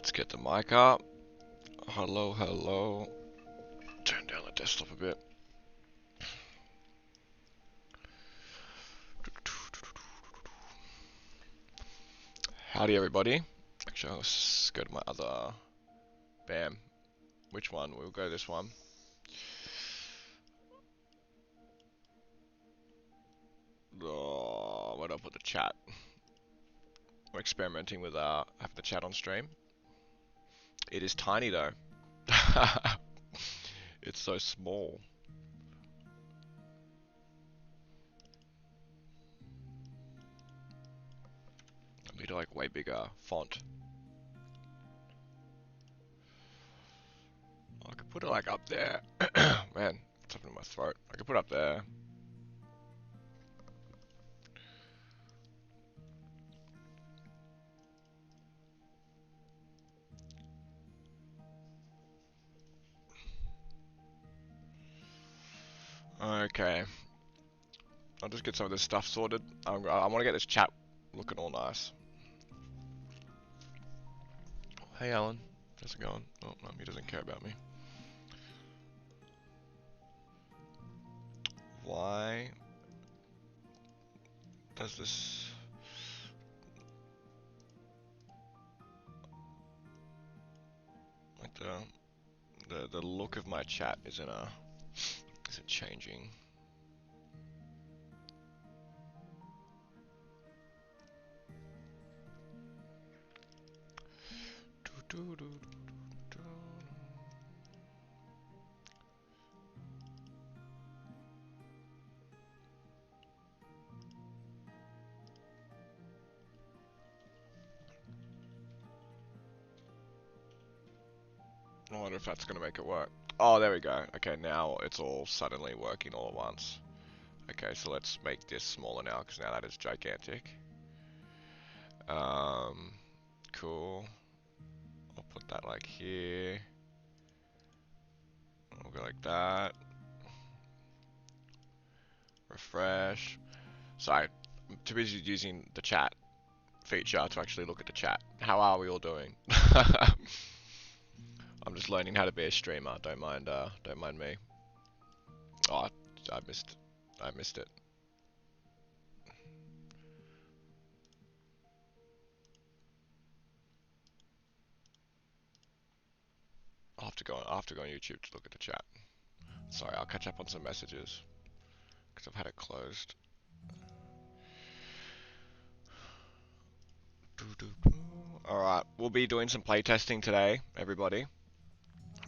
Let's get the mic up. Hello, hello. Turn down the desktop a bit. Howdy, everybody. Actually, let's go to my other... Bam. Which one? We'll go this one. Oh, where do I put the chat? We're experimenting with having the chat on stream. It is tiny though. It's so small. I need like way bigger font. I could put it like up there. Man, it's up in my throat. I could put it up there. Okay. I'll just get some of this stuff sorted. I want to get this chat looking all nice. Hey, Alan. How's it going? Oh, no, he doesn't care about me. Why does this... Like the look of my chat isn't changing. I wonder if that's gonna make it work. Oh, there we go. Okay, now it's all suddenly working all at once. Okay, so let's make this smaller now, because now that is gigantic. Cool. I'll put that like here. I'll go like that. Refresh. Sorry, I'm too busy using the chat feature to actually look at the chat. How are we all doing? I'm just learning how to be a streamer. Don't mind me. Oh, I missed it. I'll have to go on YouTube to look at the chat. Sorry, I'll catch up on some messages because I've had it closed. Alright, we'll be doing some playtesting today, everybody.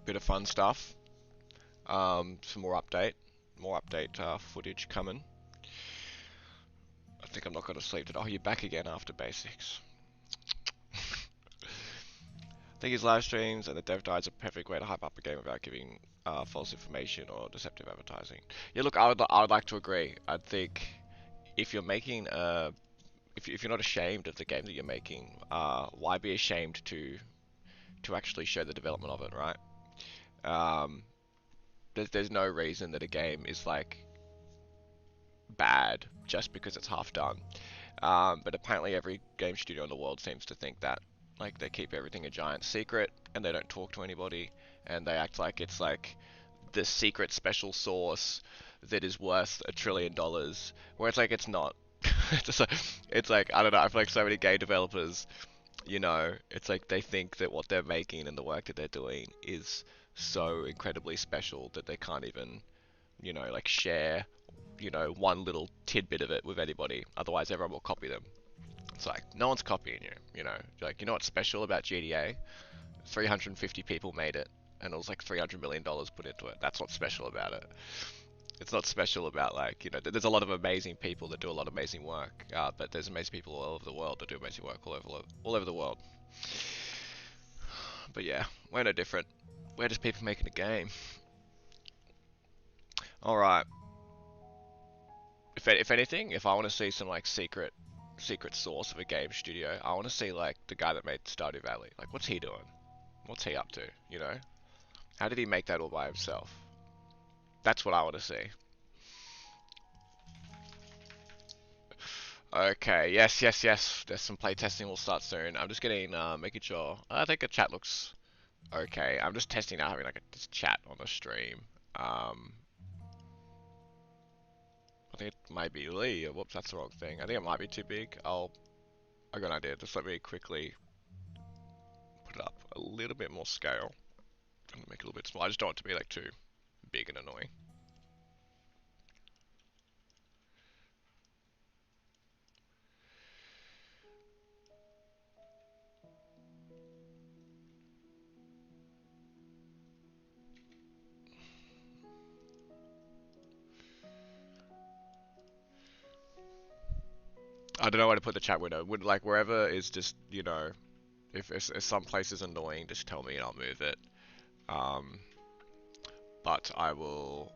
Bit of fun stuff. Some more update footage coming. I think I'm not going to sleep today. Oh, you're back again after basics. I think his live streams and the dev dives are a perfect way to hype up a game without giving false information or deceptive advertising. Yeah, look, I would like to agree. I think if you're making if you're not ashamed of the game that you're making, why be ashamed to actually show the development of it, right? There's no reason that a game is like bad just because it's half done. But apparently every game studio in the world seems to think that. Like, they keep everything a giant secret, and they don't talk to anybody, and they act like it's like the secret special sauce that is worth $1 trillion, where it's like, it's not. It's like, I don't know, I feel like so many game developers, you know, it's like they think that what they're making and the work that they're doing is so incredibly special that they can't even, you know, like share, you know, one little tidbit of it with anybody, otherwise everyone will copy them. It's like, no one's copying you, you know? Like, you know what's special about GTA? 350 people made it, and it was like $300 million put into it. That's what's special about it. It's not special about, like, you know, there's a lot of amazing people that do a lot of amazing work, but there's amazing people all over the world that do amazing work all over the world. But yeah, we're no different. We're just people making a game. Alright. If anything, if I want to see some, like, secret source of a game studio, I want to see, like, the guy that made Stardew Valley. Like, what's he doing? What's he up to, you know? How did he make that all by himself? That's what I want to see. Okay, yes, yes, yes. There's some playtesting will start soon. I'm just getting, making sure. I think the chat looks okay. I'm just testing out having like this chat on the stream. I think it might be Lee. Whoops, that's the wrong thing. I think it might be too big. I got an idea. Just let me quickly put it up a little bit more scale and make it a little bit smaller. I just don't want it to be like too big and annoying. I don't know where to put the chat window. Would like wherever is just if some place is annoying, just tell me and I'll move it. Um, but I will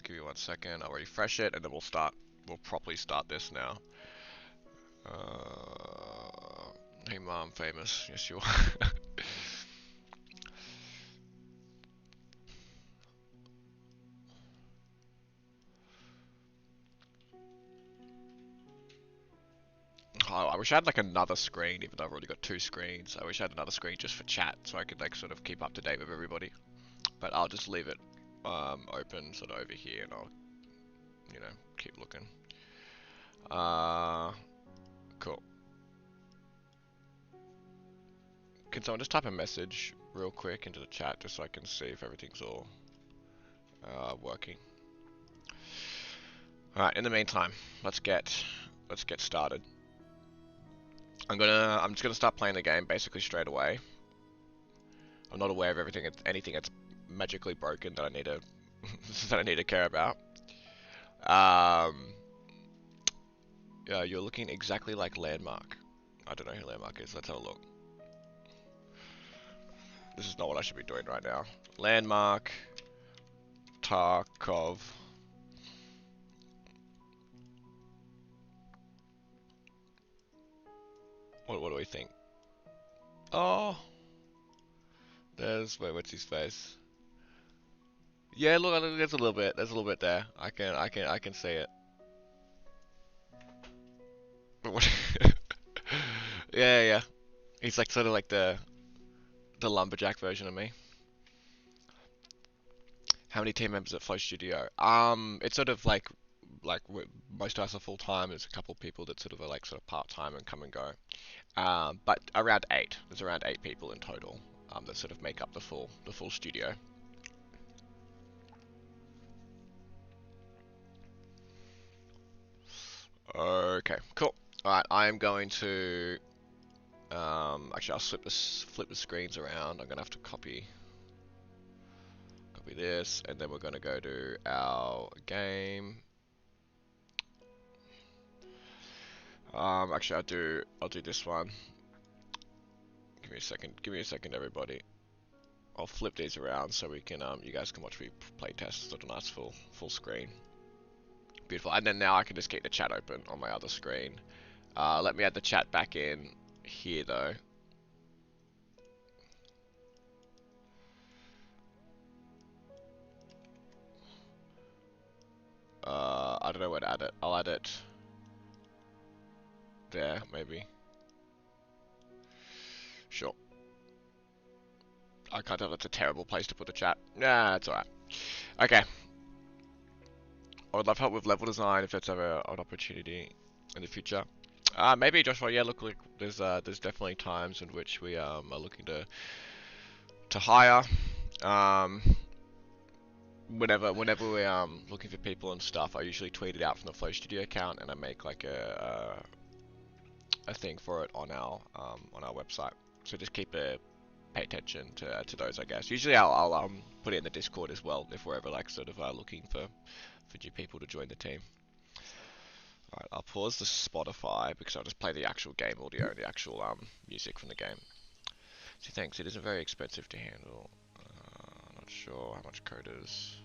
give you 1 second. I'll refresh it and then we'll start. We'll properly start this now. Hey mom, famous. Yes you are. Oh, I wish I had like another screen, even though I've already got 2 screens. I wish I had another screen just for chat, so I could like sort of keep up to date with everybody. But I'll just leave it open sort of over here, and I'll keep looking. Cool. Can someone just type a message real quick into the chat just so I can see if everything's all working? All right. In the meantime, let's get started. I'm just gonna start playing the game basically straight away. I'm not aware of anything that's magically broken that I need to that I need to care about. Yeah, you're looking exactly like Landmark. I don't know who Landmark is. Let's have a look. This is not what I should be doing right now. Landmark, Tarkov. What do we think? Oh, what's his face? Yeah, look, there's a little bit. There's a little bit there. I can see it. Yeah, yeah. He's like sort of like the lumberjack version of me. How many team members at Flow Studio? It's sort of like most of us are full time. There's a couple of people that sort of are like sort of part time and come and go. But around 8. There's around 8 people in total. That sort of make up the full studio. Okay, cool. All right, I am going to. Actually, I'll flip the screens around. I'm gonna have to copy this, and then we're gonna go to our game. Actually, I'll do this one. Give me a second. Give me a second, everybody. I'll flip these around so we can you guys can watch me play test at a nice full screen. Beautiful. And then now I can just keep the chat open on my other screen. Let me add the chat back in here though. I don't know where to add it. I'll add it there, maybe. Sure. I can't tell that's a terrible place to put the chat. Nah, it's alright. Okay. I would love help with level design if that's ever an opportunity in the future. Maybe Joshua. Yeah, look, like there's definitely times in which we are looking to hire. Whenever we're looking for people and stuff, I usually tweet it out from the Flow Studio account, and I make like a thing for it on our website. So just pay attention to those, I guess. Usually I'll put it in the Discord as well if we're ever like sort of looking for new people to join the team. Alright, I'll pause the Spotify because I'll just play the actual game audio and the actual music from the game. So thanks, it isn't very expensive to handle. Not sure how much code is.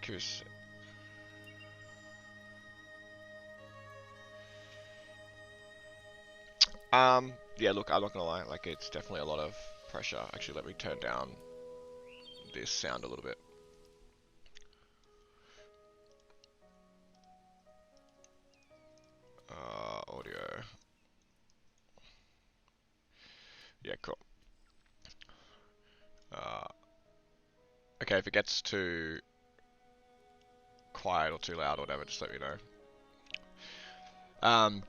Curious. Yeah, look, I'm not gonna lie, like it's definitely a lot of pressure. Actually, let me turn down this sound a little bit. Okay, if it gets too quiet or too loud or whatever, just let me know. Um,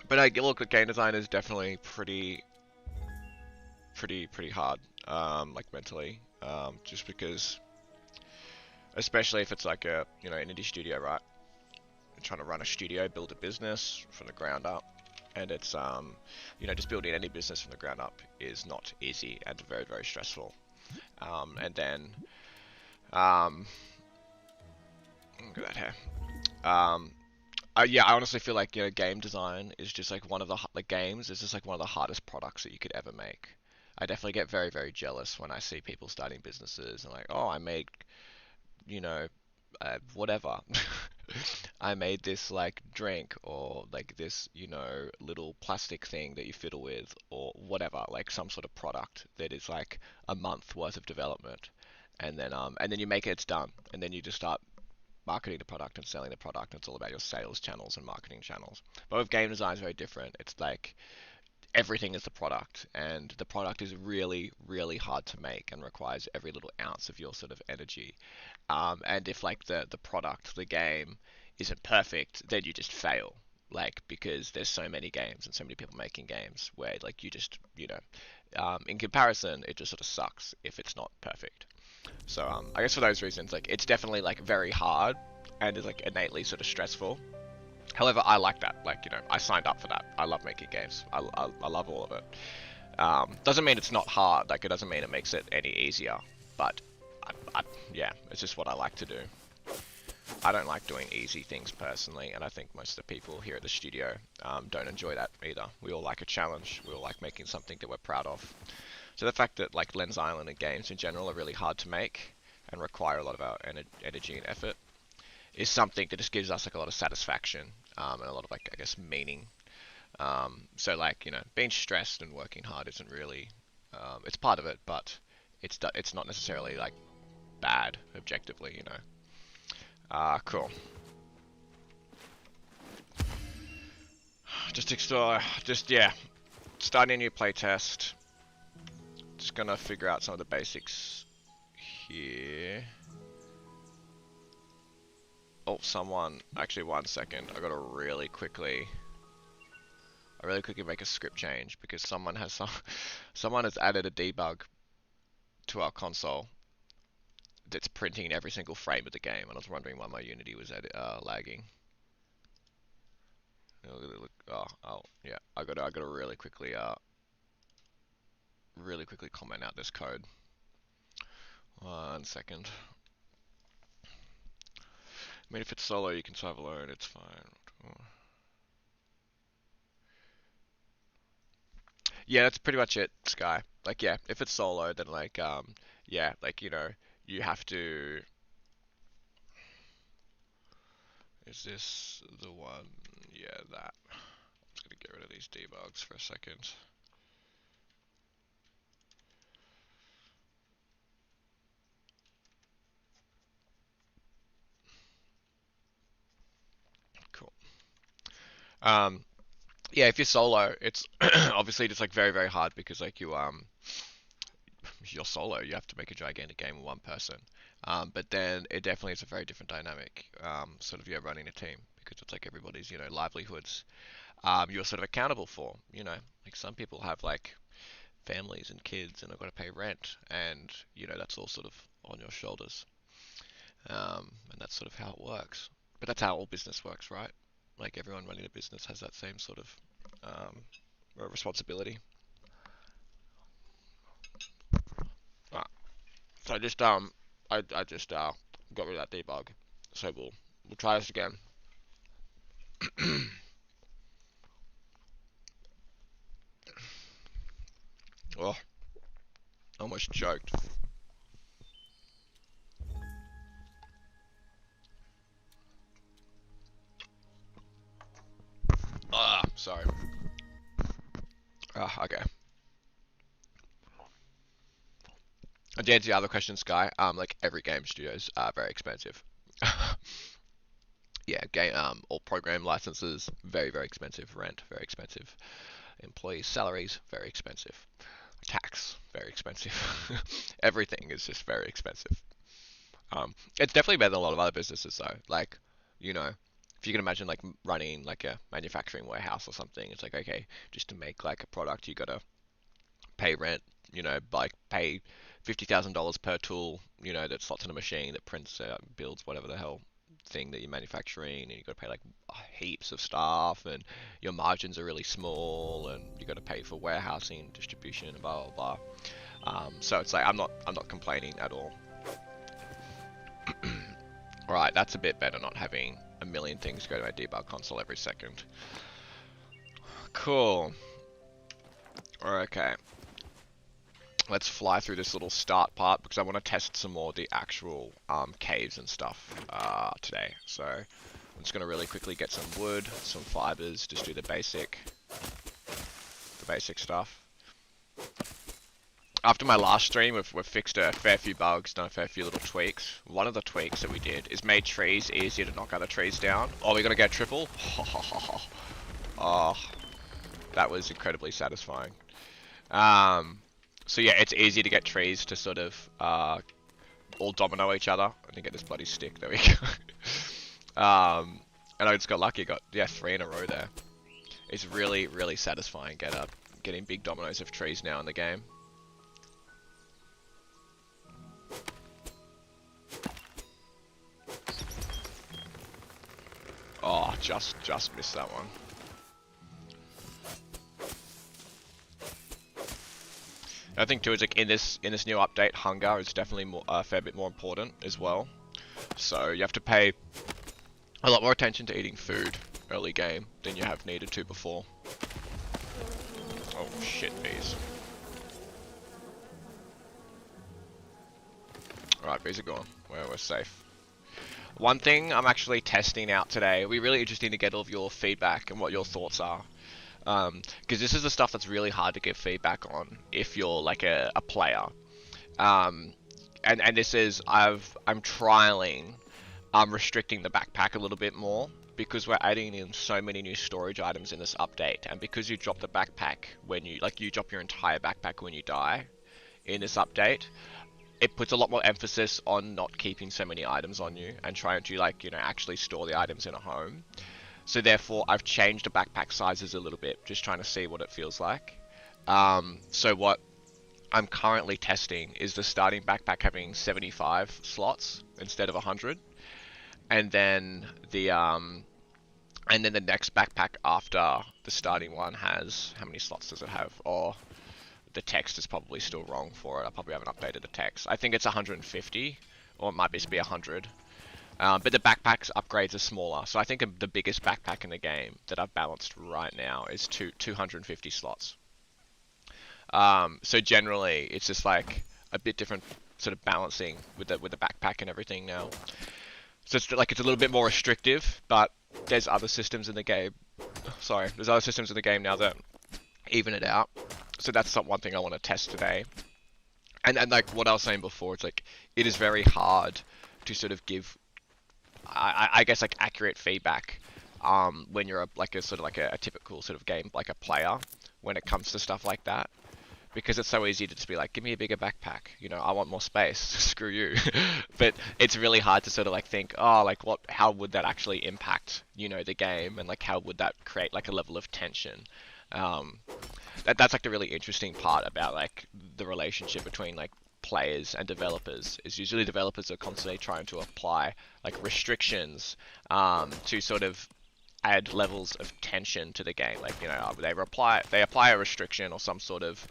but I look, game design is definitely pretty hard. Like mentally, just because, especially if it's like a an indie studio, right? Trying to run a studio, build a business from the ground up, and it's just building any business from the ground up is not easy and very stressful. And then look at that hair. Um, yeah, I honestly feel like game design is just like one of the like games is just like one of the hardest products that you could ever make. I definitely get very jealous when I see people starting businesses and like, oh, I made you know whatever. I made this like drink or like this little plastic thing that you fiddle with or whatever, like some sort of product that is like a month worth of development, and then you make it, it's done, and then you just start marketing the product and selling the product. It's all about your sales channels and marketing channels. But with game design, it's very different. It's like everything is the product, and the product is really hard to make and requires every little ounce of your sort of energy. And if like the product, the game isn't perfect, then you just fail. Like because there's so many games and so many people making games where like you just in comparison, it just sort of sucks if it's not perfect. So I guess for those reasons, like it's definitely like very hard and is like innately sort of stressful. However, I like that. Like I signed up for that. I love making games. I love all of it. Doesn't mean it's not hard. Like it doesn't mean it makes it any easier. But yeah, it's just what I like to do. I don't like doing easy things personally, and I think most of the people here at the studio don't enjoy that either. We all like a challenge. We all like making something that we're proud of. So the fact that like Lens Island and games in general are really hard to make and require a lot of our energy and effort is something that just gives us like a lot of satisfaction and a lot of like I guess meaning. So like being stressed and working hard isn't really it's part of it, but it's not necessarily like bad objectively. Cool. Just explore. Just yeah, starting a new playtest. Just gonna figure out some of the basics here. Oh, someone. Actually, 1 second. I gotta really quickly make a script change because someone has added a debug to our console that's printing every single frame of the game, and I was wondering why my Unity was lagging. Oh, yeah. I gotta really quickly comment out this code. 1 second. I mean, if it's solo, you can survive alone. It's fine. Yeah, that's pretty much it, Sky. Like, yeah, if it's solo, then like, yeah, like you have to. Is this the one? Yeah, that. I'm just gonna get rid of these debugs for a second. Cool. Um, yeah, if you're solo, it's obviously just like very hard because like you're solo. You have to make a gigantic game with one person. But then it definitely is a very different dynamic. Sort of running a team because it's like everybody's livelihoods. You're sort of accountable for. Like some people have like families and kids and have got to pay rent, and that's all sort of on your shoulders. And that's sort of how it works. But that's how all business works, right? Like everyone running a business has that same sort of responsibility. Right. So I just got rid of that debug. So we'll try this again. Oh, almost choked. Sorry. Okay. And to answer the other question, Sky, like every game studios are very expensive. Yeah, game, all program licenses, very expensive. Rent, very expensive. Employee salaries, very expensive. Tax, very expensive. Everything is just very expensive. It's definitely better than a lot of other businesses though. Like, you know, if you can imagine like running like a manufacturing warehouse or something, it's like okay, just to make like a product, you gotta pay rent, like pay $50,000 per tool, that slots in a machine that prints out, builds whatever the hell thing that you're manufacturing, and you got to pay like heaps of staff, and your margins are really small, and you got to pay for warehousing, distribution, and blah blah blah. So it's like I'm not complaining at all. All right, that's a bit better, not having a million things go to my debug console every second. Cool. Okay. Let's fly through this little start part because I want to test some more of the actual caves and stuff today. So I'm just going to really quickly get some wood, some fibers, just do the basic stuff. After my last stream, we've fixed a fair few bugs, done a fair few little tweaks. One of the tweaks that we did is made trees easier to knock other trees down. Oh, we're going to get triple? Oh, that was incredibly satisfying. So yeah, it's easy to get trees to sort of all domino each other. I didn't get this bloody stick. There we go. And I just got lucky. Got 3 in a row there. It's really, really satisfying getting big dominoes of trees now in the game. Oh, just missed that one. I think too is like in this new update, hunger is definitely a fair bit more important as well. So you have to pay a lot more attention to eating food early game than you have needed to before. Oh shit, bees. Alright, bees are gone. We're safe. One thing I'm actually testing out today, it'll be really interesting to get all of your feedback and what your thoughts are. Because this is the stuff that's really hard to give feedback on if you're like a player. And this is, I'm trialing restricting the backpack a little bit more because we're adding in so many new storage items in this update, and because you drop the backpack when you drop your entire backpack when you die in this update, it puts a lot more emphasis on not keeping so many items on you and trying to actually store the items in a home. So therefore, I've changed the backpack sizes a little bit, just trying to see what it feels like. So what I'm currently testing is the starting backpack having 75 slots instead of 100, and then the next backpack after the starting one has, how many slots does it have? Or the text is probably still wrong for it. I probably haven't updated the text. I think it's 150, or it might just be 100. But the backpack's upgrades are smaller, so I think the biggest backpack in the game that I've balanced right now is 250 slots. So generally, it's just like a bit different sort of balancing with the backpack and everything now. So it's like it's a little bit more restrictive, but there's other systems in the game. Sorry, there's other systems in the game now that even it out. So that's one thing I want to test today. And like what I was saying before, it's like it is very hard to sort of give, I guess, like accurate feedback when you're a typical sort of game, like a player, when it comes to stuff like that, because it's so easy to just be like, give me a bigger backpack, I want more space. Screw you. But it's really hard to sort of like think, oh, like how would that actually impact the game, and like how would that create like a level of tension. That's like the really interesting part about like the relationship between like players and developers, is usually developers are constantly trying to apply like restrictions to sort of add levels of tension to the game. Like they apply a restriction or some sort of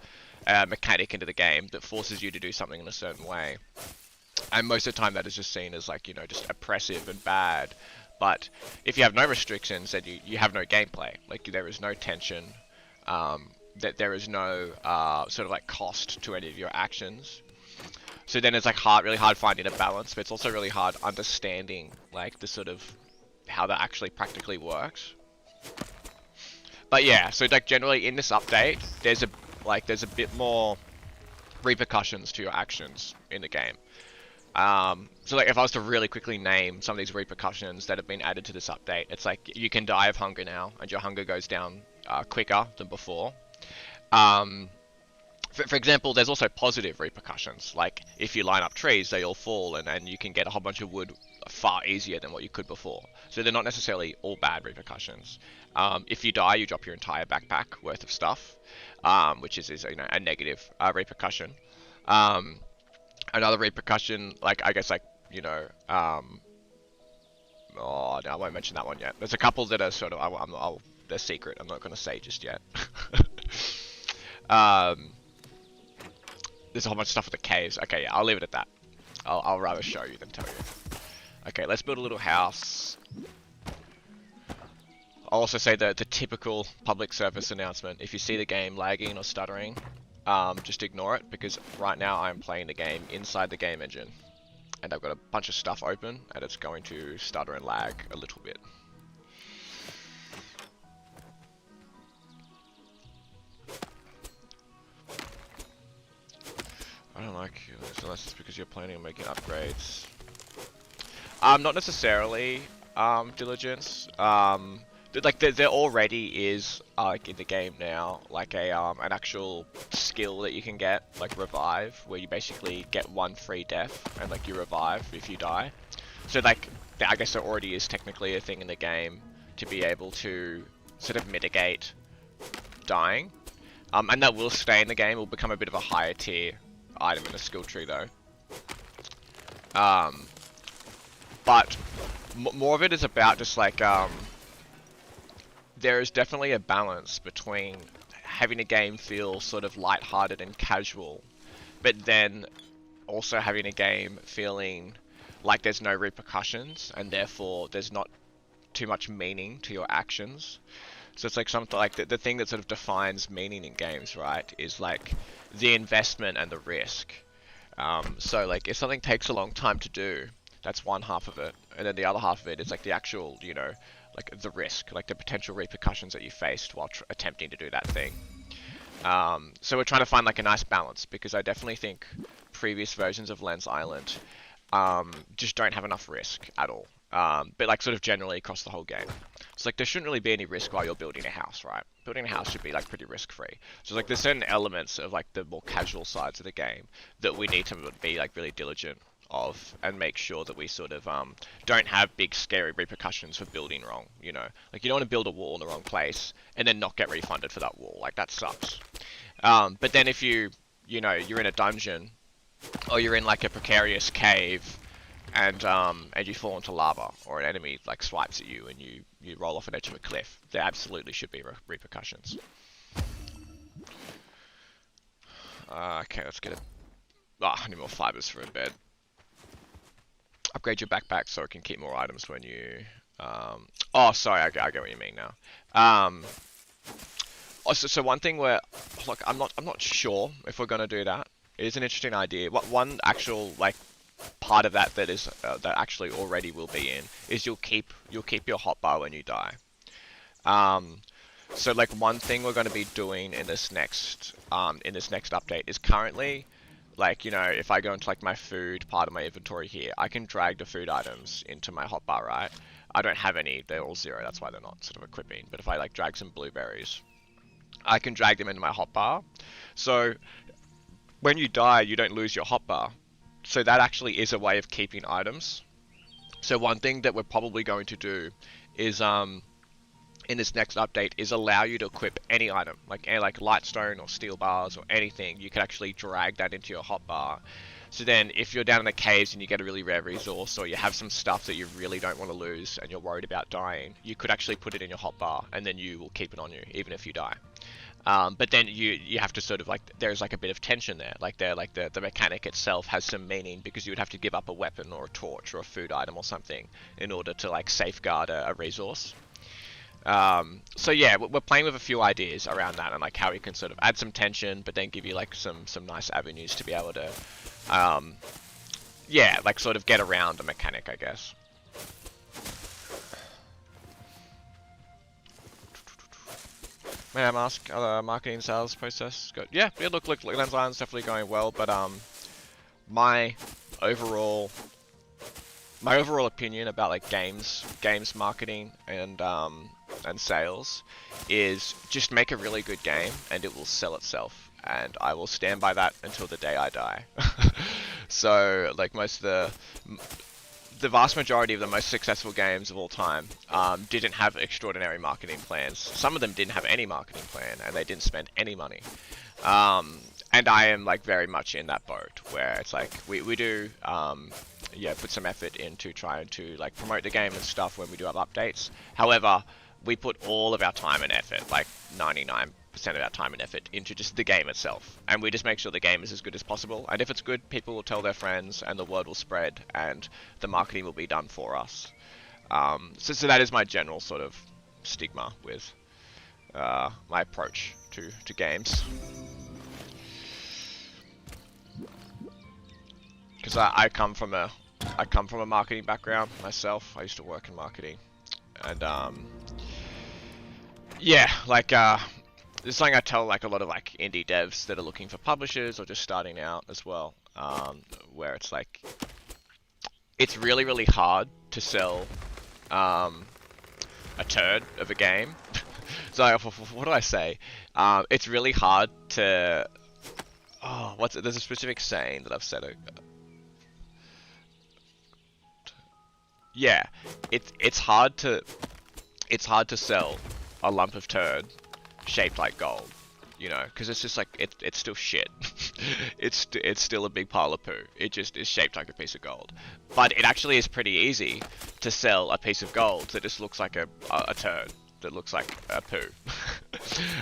mechanic into the game that forces you to do something in a certain way, and most of the time that is just seen as like just oppressive and bad. But if you have no restrictions, then you have no gameplay. Like there is no tension, that there is no sort of like cost to any of your actions. So then it's like really hard finding a balance, but it's also really hard understanding like the sort of how that actually practically works. But yeah, so like generally in this update, there's a bit more repercussions to your actions in the game. So like if I was to really quickly name some of these repercussions that have been added to this update, it's like you can die of hunger now, and your hunger goes down quicker than before. For example, there's also positive repercussions. Like if you line up trees, they all fall, and you can get a whole bunch of wood far easier than what you could before. So they're not necessarily all bad repercussions. If you die, you drop your entire backpack worth of stuff, which is a negative repercussion. Um, Another repercussion, like I guess, like oh no, I won't mention that one yet. There's a couple that are sort of they're secret. I'm not going to say just yet. um, there's a whole bunch of stuff with the caves. Okay, yeah, I'll leave it at that. I'll rather show you than tell you. Okay, let's build a little house. I'll also say the typical public service announcement. If you see the game lagging or stuttering, just ignore it, because right now I'm playing the game inside the game engine. And I've got a bunch of stuff open, and it's going to stutter and lag a little bit. I don't like this unless it's because you're planning on making upgrades. Not necessarily diligence. Like there already is like in the game now, like an actual skill that you can get, like revive, where you basically get one free death and like you revive if you die. So like I guess there already is technically a thing in the game to be able to sort of mitigate dying. And that will stay in the game. It will become a bit of a higher tier item in the skill tree though. But more of it is about just like there is definitely a balance between having a game feel sort of lighthearted and casual, but then also having a game feeling like there's no repercussions and therefore there's not too much meaning to your actions. So it's like something like the thing that sort of defines meaning in games, right, is like the investment and the risk. So like if something takes a long time to do, that's one half of it, and then the other half of it is like the actual, like the risk, like the potential repercussions that you faced while attempting to do that thing. So we're trying to find like a nice balance, because I definitely think previous versions of Lens Island just don't have enough risk at all. But like sort of generally across the whole game. So like there shouldn't really be any risk while you're building a house, right? Building a house should be like pretty risk-free. So like there's certain elements of like the more casual sides of the game that we need to be like really diligent of, and make sure that we sort of don't have big scary repercussions for building wrong, like you don't want to build a wall in the wrong place and then not get refunded for that wall. Like that sucks. But then if you're in a dungeon, or you're in like a precarious cave, and you fall into lava, or an enemy like swipes at you and you roll off an edge of a cliff, there absolutely should be repercussions. Okay, let's get it. I need more fibers for a bed. Upgrade your backpack so it can keep more items when you... oh, sorry, I get what you mean now. So one thing where, look, I'm not sure if we're gonna do that. It is an interesting idea. One actual like part of that is that actually already will be in is you'll keep your hotbar when you die. So like one thing we're going to be doing in this next update is currently, like, if I go into like my food part of my inventory here, I can drag the food items into my hotbar, right? I don't have any, they're all 0, that's why they're not sort of equipping. But if I like drag some blueberries, I can drag them into my hotbar. So when you die, you don't lose your hotbar. So that actually is a way of keeping items. So one thing that we're probably going to do is in this next update is allow you to equip any item, like lightstone or steel bars or anything. You can actually drag that into your hotbar. So then if you're down in the caves and you get a really rare resource, or you have some stuff that you really don't want to lose and you're worried about dying, you could actually put it in your hotbar, and then you will keep it on you even if you die. But then you have to sort of like, there's like a bit of tension there, like the mechanic itself has some meaning, because you would have to give up a weapon or a torch or a food item or something in order to like safeguard a resource. So yeah, we're playing with a few ideas around that, and like how we can sort of add some tension, but then give you like some nice avenues to be able to, yeah, like sort of get around the mechanic, I guess. May I ask, marketing sales process good? Yeah, look, Lens Island's definitely going well, but my overall opinion about like games marketing and sales is just make a really good game and it will sell itself. and I will stand by that until the day I die. So, like most of the vast majority of the most successful games of all time didn't have extraordinary marketing plans. Some of them didn't have any marketing plan, and they didn't spend any money. And I am like very much in that boat where it's like we do yeah, put some effort into trying to like promote the game and stuff when we do have updates. However, we put all of our time and effort, like 99% of our time and effort, into just the game itself, and we just make sure the game is as good as possible. And if it's good, people will tell their friends, and the word will spread, and the marketing will be done for us. So that is my general sort of stigma with my approach to games. Because I come from a marketing background myself. I used to work in marketing, and yeah, like it's something I tell like a lot of like indie devs that are looking for publishers or just starting out as well, where it's like it's really hard to sell a turd of a game. So what do I say? It's really hard to there's a specific saying that I've said. Yeah, it's hard to sell a lump of turd shaped like gold, you know, because it's just like it's still shit. it's still a big pile of poo. It just is shaped like a piece of gold. But it actually is pretty easy to sell a piece of gold that just looks like a turd that looks like a poo.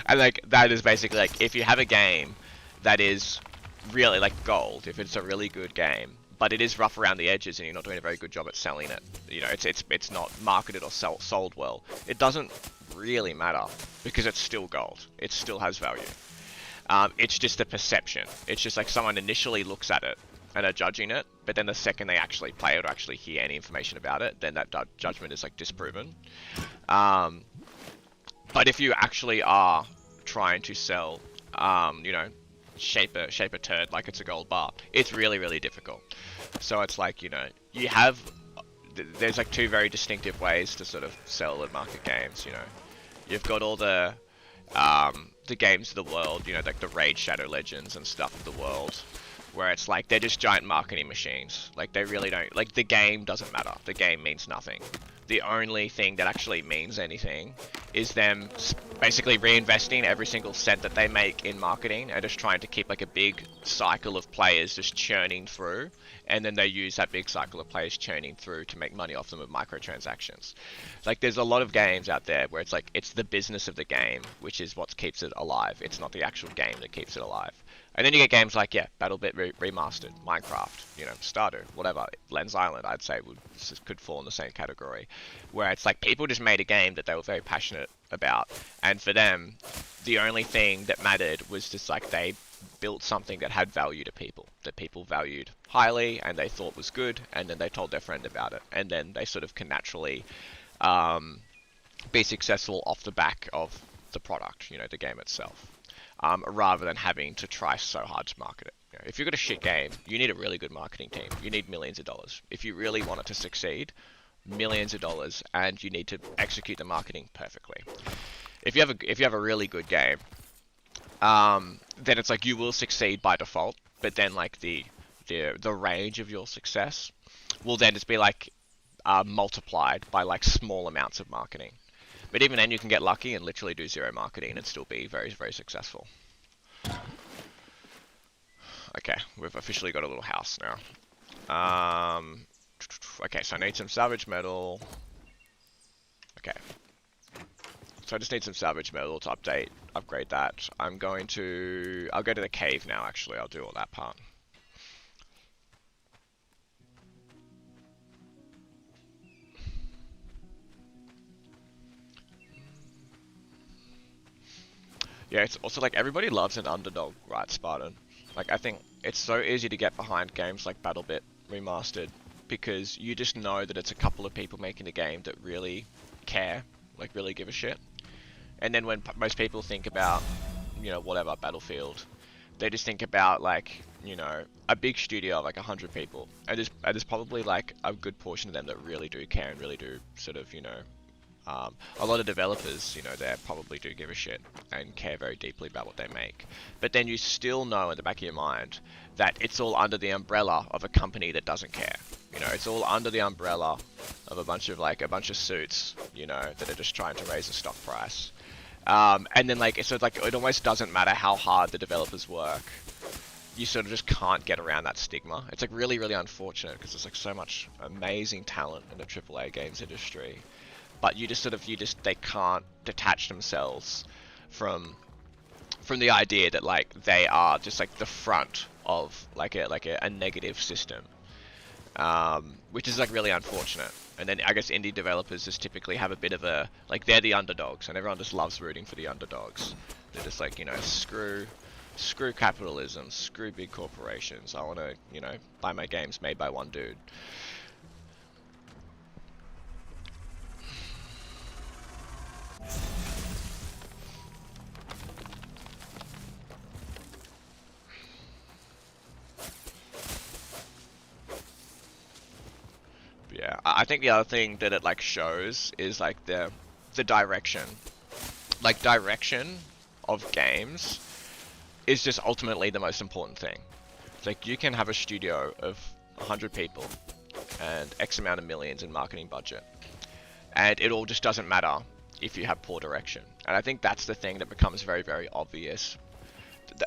And like that is basically like if you have a game that is really like gold, if it's a really good game, but it is rough around the edges and you're not doing a very good job at selling it, you know, it's not marketed or sold well, it doesn't really matter because it's still gold. It still has value. It's just a perception. It's just like someone initially looks at it and are judging it, but then the second they actually play it or actually hear any information about it, then that judgment is like disproven. But if you actually are trying to sell, you know, shape a turd like it's a gold bar, it's really difficult. So it's like, you know, you have there's like two very distinctive ways to sort of sell and market games. You know, you've got all the games of the world, you know, like the Raid Shadow Legends and stuff of the world, where it's like they're just giant marketing machines. Like they really don't, like the game doesn't matter. The game means nothing. The only thing that actually means anything is them basically reinvesting every single cent that they make in marketing and just trying to keep like a big cycle of players just churning through, and then they use that big cycle of players churning through to make money off them with microtransactions. Like there's a lot of games out there where it's like it's the business of the game which is what keeps it alive. It's not the actual game that keeps it alive. And then you get games like, yeah, BattleBit Remastered, Minecraft, you know, Stardew, whatever. Lens Island, I'd say, could fall in the same category. Where it's like people just made a game that they were very passionate about. And for them, the only thing that mattered was just like they built something that had value to people, that people valued highly and they thought was good. And then they told their friend about it. And then they sort of can naturally be successful off the back of the product, you know, the game itself. Rather than having to try so hard to market it. You know, if you've got a shit game, you need a really good marketing team. You need millions of dollars. If you really want it to succeed, millions of dollars, and you need to execute the marketing perfectly. If you have a really good game, then it's like you will succeed by default. But then like the range of your success will then just be like multiplied by like small amounts of marketing. But even then, you can get lucky and literally do zero marketing and still be very successful. Okay, we've officially got a little house now. Okay, so I need some salvage metal. Okay. So I just need some salvage metal to upgrade that. I'll go to the cave now, actually. I'll do all that part. Yeah, it's also like everybody loves an underdog, right, Spartan? Like I think it's so easy to get behind games like BattleBit Remastered because you just know that it's a couple of people making a game that really care, like really give a shit. And then when most people think about, you know, whatever, Battlefield, they just think about like, you know, a big studio of like 100 people. And there's probably like a good portion of them that really do care and really do sort of, you know, A lot of developers, you know, they probably do give a shit and care very deeply about what they make. But then you still know in the back of your mind that it's all under the umbrella of a company that doesn't care. You know, it's all under the umbrella of a bunch of suits, you know, that are just trying to raise the stock price. And then so like it almost doesn't matter how hard the developers work. You sort of just can't get around that stigma. It's like really, really unfortunate because there's like so much amazing talent in the AAA games industry, but they can't detach themselves from the idea that like they are just like the front of a negative system, which is like really unfortunate. And then I guess indie developers just typically have a bit of a like they're the underdogs, and everyone just loves rooting for the underdogs. They're just like, you know, screw capitalism, screw big corporations. I want to, you know, buy my games made by one dude. Yeah, I think the other thing that it like shows is like the direction. Like direction of games is just ultimately the most important thing. It's like you can have a studio of 100 people and X amount of millions in marketing budget, and it all just doesn't matter if you have poor direction. And I think that's the thing that becomes very, very obvious.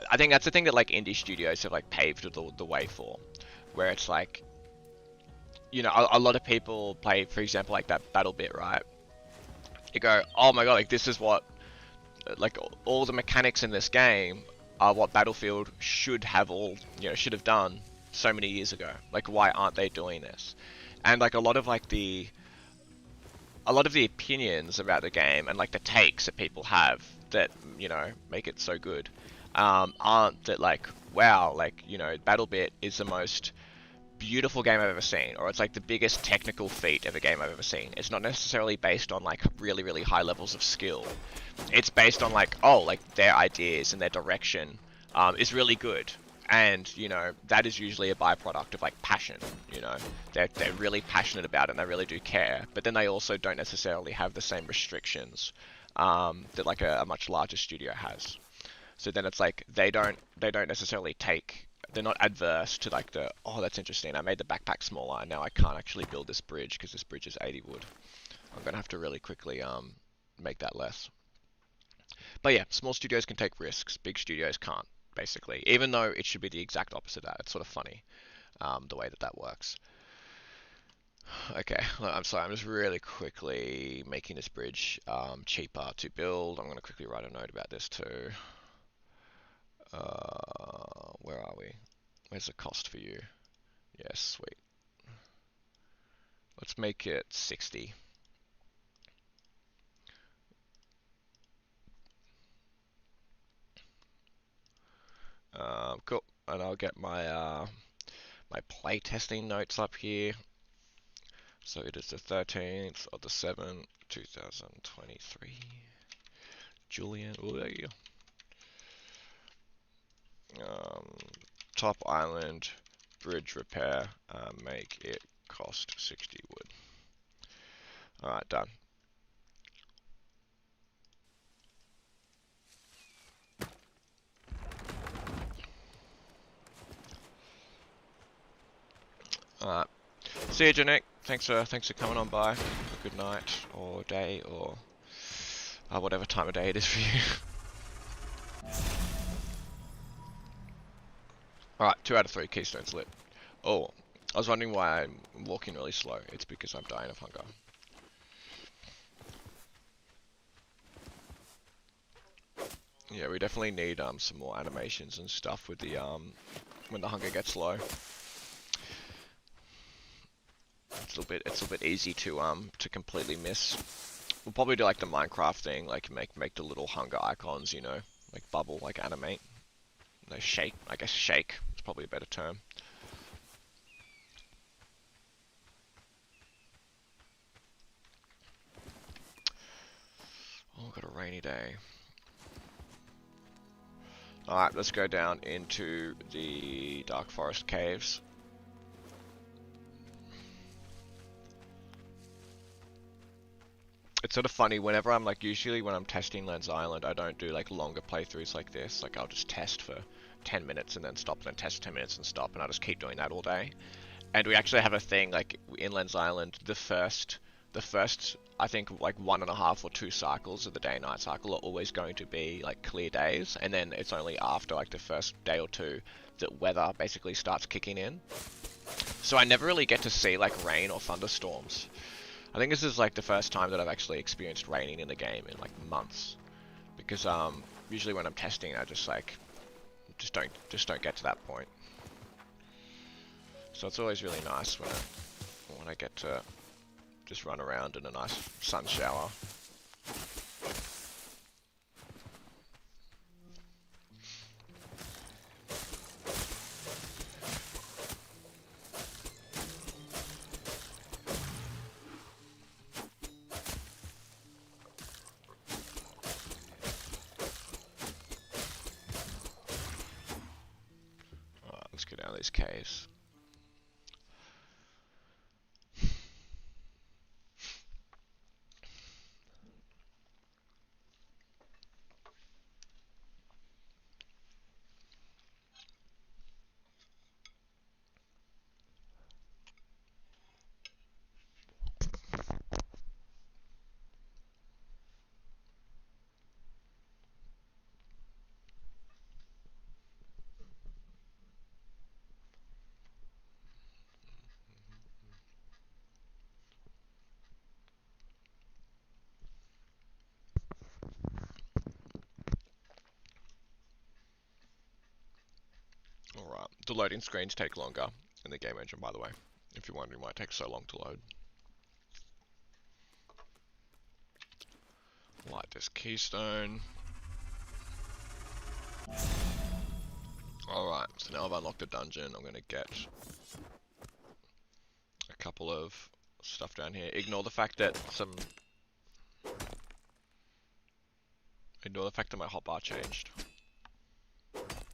I think that's the thing that like indie studios have like paved the way for, where it's like, you know, a lot of people play, for example, like that battle bit, right? You go, oh my god, like this is what, like all the mechanics in this game are what Battlefield should have done so many years ago. Like, why aren't they doing this? And like a lot of the opinions about the game and like the takes that people have that, you know, make it so good, aren't that like, wow, like, you know, BattleBit is the most beautiful game I've ever seen, or it's like the biggest technical feat of a game I've ever seen. It's not necessarily based on like really, really high levels of skill. It's based on like, oh, like their ideas and their direction is really good. And, you know, that is usually a byproduct of like passion, you know. They're really passionate about it and they really do care. But then they also don't necessarily have the same restrictions that like a much larger studio has. So then it's like they don't necessarily take, they're not adverse to like oh, that's interesting, I made the backpack smaller and now I can't actually build this bridge because this bridge is 80 wood. I'm gonna have to really quickly make that less. But yeah, small studios can take risks, big studios can't, basically. Even though it should be the exact opposite of that. It's sort of funny, the way that that works. Okay, I'm sorry, I'm just really quickly making this bridge cheaper to build. I'm gonna quickly write a note about this too. Where are we? Where's the cost for you? Yes, sweet. Let's make it 60. Cool. And I'll get my playtesting notes up here. So it is the 13th of the 7th, 2023. Julian, oh, there you go. Top island, bridge repair, make it cost 60 wood. Alright, done. Alright. See you, Janek. Thanks for coming on by. Have a good night or day or whatever time of day it is for you. Alright, 2 out of 3 keystones lit. Oh, I was wondering why I'm walking really slow. It's because I'm dying of hunger. Yeah, we definitely need some more animations and stuff with the when the hunger gets low. It's a little bit easy to completely miss. We'll probably do like the Minecraft thing, like make the little hunger icons, you know, like bubble, like animate. No, shake. I guess shake is probably a better term. Oh, got a rainy day. Alright, let's go down into the Dark Forest caves. It's sort of funny whenever I'm like, usually when I'm testing Lens Island, I don't do like longer playthroughs like this. Like I'll just test for 10 minutes and then stop, and then test for 10 minutes and stop, and I'll just keep doing that all day. And we actually have a thing like in Lens Island, the first I think like 1.5 or 2 cycles of the day and night cycle are always going to be like clear days, and then it's only after like the first day or two that weather basically starts kicking in. So I never really get to see like rain or thunderstorms. I think this is like the first time that I've actually experienced raining in the game in like months, because usually when I'm testing I just like just don't get to that point. So it's always really nice when I get to just run around in a nice sun shower. Alright, let's go down these caves. Alright, the loading screens take longer in the game engine, by the way, if you're wondering why it takes so long to load. Light this keystone. Alright, so now I've unlocked a dungeon. I'm gonna get a couple of stuff down here. Ignore the fact that my hotbar changed.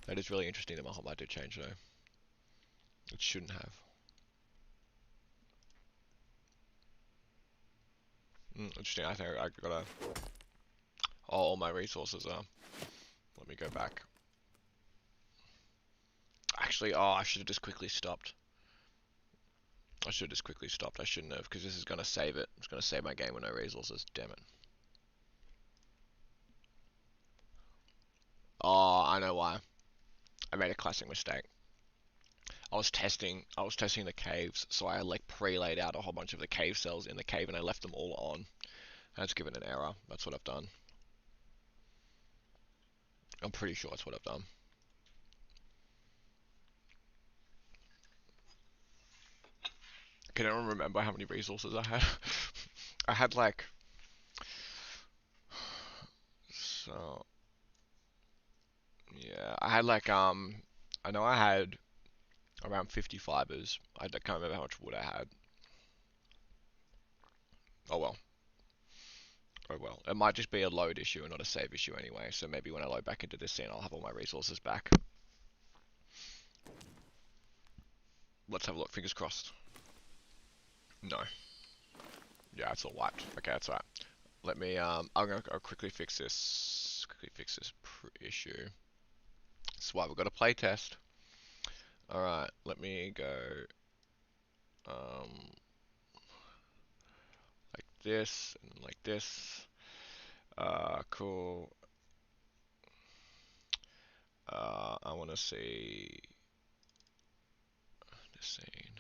That is really interesting that my hotbar did change though. It shouldn't have. Interesting, I think I gotta... Oh, all my resources are... Let me go back. Actually, oh, I should have just quickly stopped. I shouldn't have, because this is gonna save it. It's gonna save my game with no resources. Damn it. Oh, I know why. I made a classic mistake. I was testing the caves, so I like pre-laid out a whole bunch of the cave cells in the cave, and I left them all on. And it's given an error. That's what I've done. I'm pretty sure that's what I've done. Can anyone remember how many resources I had? I had like... So... Yeah, I had like, I know I had around 50 fibers. I can't remember how much wood I had. Oh well. Oh well. It might just be a load issue and not a save issue anyway, so maybe when I load back into this scene I'll have all my resources back. Let's have a look, fingers crossed. No. Yeah, it's all wiped. Okay, that's alright. Let me, I'm gonna quickly fix this. Issue. That's why we've got a playtest. Alright, let me go, like this, and like this. Cool. I wanna see this scene.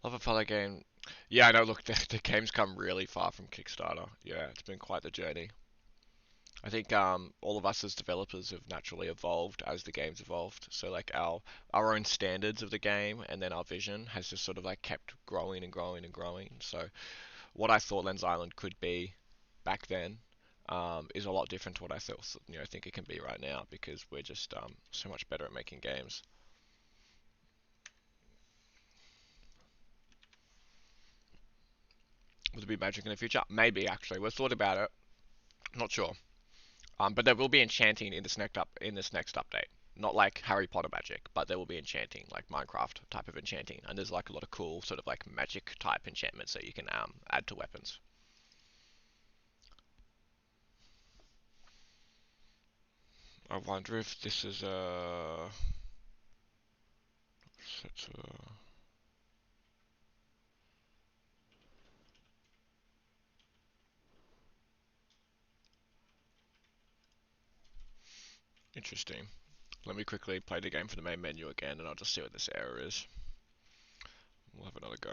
Love a fellow game. Yeah, I know, look, the game's come really far from Kickstarter. Yeah, it's been quite the journey. I think all of us as developers have naturally evolved as the game's evolved. So like our own standards of the game and then our vision has just sort of like kept growing and growing and growing. So what I thought Lens Island could be back then is a lot different to what I thought, think it can be right now, because we're just so much better at making games. Will there be magic in the future? Maybe, actually. We've thought about it. Not sure. But there will be enchanting in this next update. Not like Harry Potter magic, but there will be enchanting, like Minecraft type of enchanting. And there's like a lot of cool sort of like magic type enchantments that you can add to weapons. I wonder if this is such a interesting. Let me quickly play the game for the main menu again, and I'll just see what this error is. We'll have another go.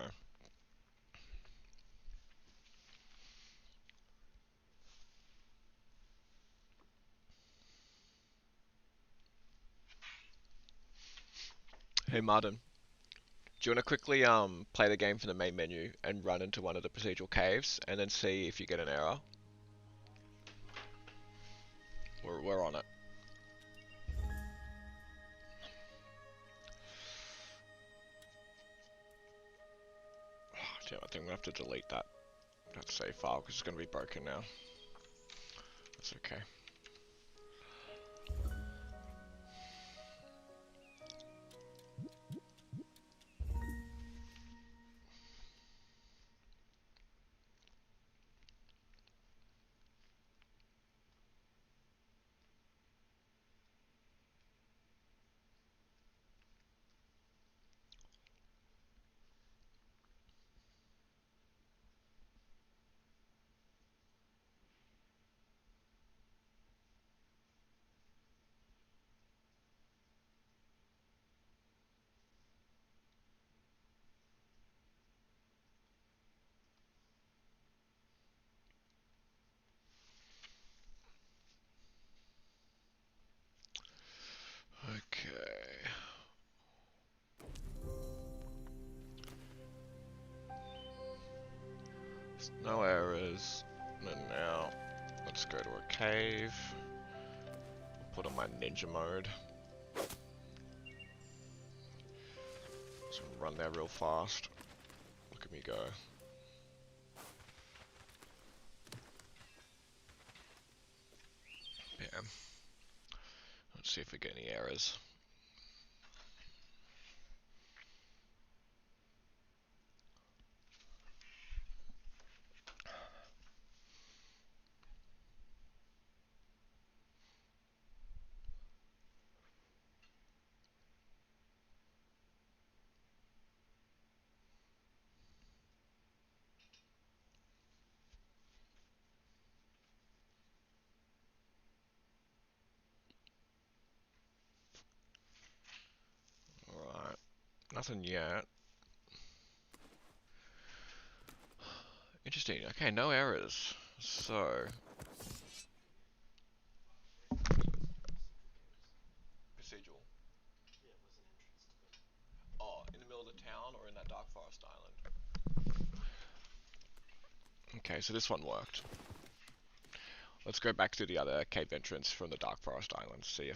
Hey Martin, do you want to quickly play the game for the main menu and run into one of the procedural caves, and then see if you get an error? We're on it. Damn, I think I'm gonna have to delete that save file because it's gonna be broken now. That's okay. Okay. No errors. And now, let's go to a cave. Put on my ninja mode. Just run there real fast. Look at me go. Bam. Let's see if we get any errors. Alright. Nothing yet. Interesting. Okay, no errors. So... Procedural. Oh, in the middle of the town or in that dark forest island? Okay, so this one worked. Let's go back to the other cave entrance from the dark forest island. See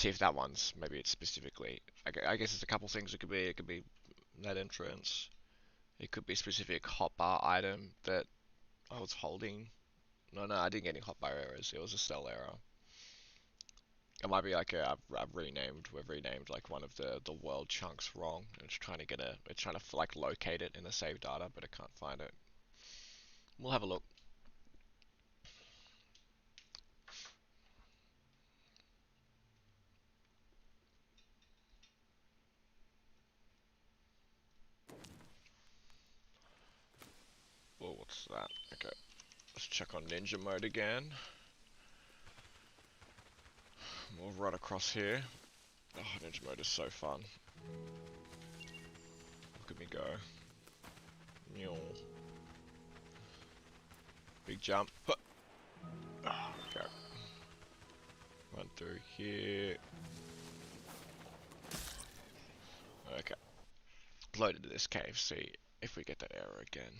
if that one's, maybe it's specifically, I guess it's a couple things. It could be that entrance. It could be a specific hotbar item that I was holding. No, I didn't get any hotbar errors. It was a cell error. It might be like we've renamed like one of the world chunks wrong. And it's trying to like locate it in the save data, but it can't find it. We'll have a look. Whoa, what's that? Okay, let's check on ninja mode again. We'll run across here. Oh, ninja mode is so fun. Look at me go. Mule. Big jump. Huh. Okay. Run through here. Okay. Loaded to this cave. See if we get that error again.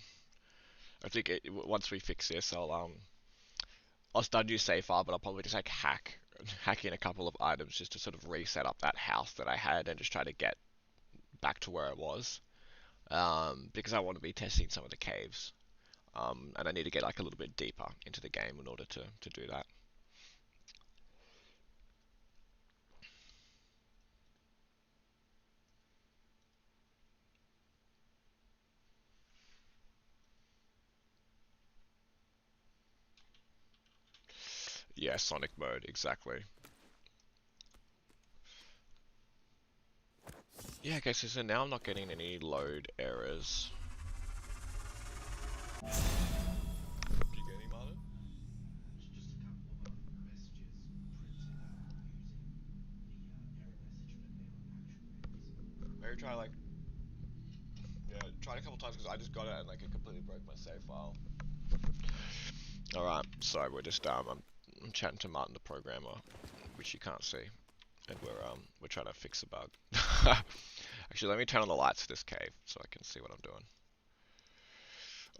I think once we fix this, I'll start a new save file, but I'll probably just like hack in a couple of items just to sort of reset up that house that I had and just try to get back to where it was. Because I want to be testing some of the caves. And I need to get like a little bit deeper into the game in order to do that. Yeah, Sonic mode, exactly. Yeah, okay, so now I'm not getting any load errors. Do you get any, Martin? Maybe try like, yeah, tried a couple times because I just got it and like it completely broke my save file. Alright, so we're just, I'm chatting to Martin the programmer, which you can't see, and we're trying to fix a bug. Actually, let me turn on the lights for this cave so I can see what I'm doing.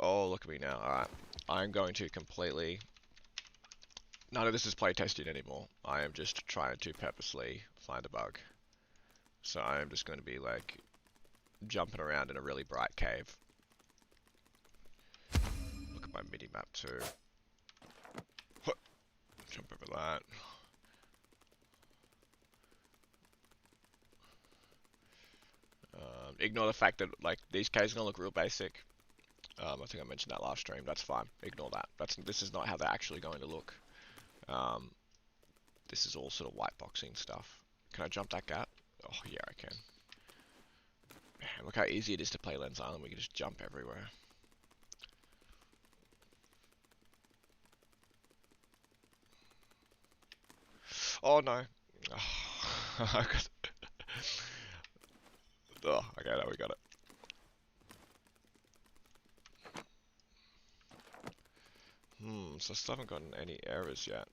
Oh, look at me now. Alright. I'm going to completely... None of this is playtesting anymore. I am just trying to purposely find a bug. So I am just going to be like jumping around in a really bright cave. Look at my mini map too. Jump over that. Ignore the fact that like these caves are gonna look real basic. I think I mentioned that last stream. That's fine. Ignore that. This is not how they're actually going to look. Um, this is all sort of white boxing stuff. Can I jump that gap? Oh yeah, I can. Man, look how easy it is to play Lens Island. We can just jump everywhere. Oh no. Oh, oh, okay, now we got it. So I still haven't gotten any errors yet.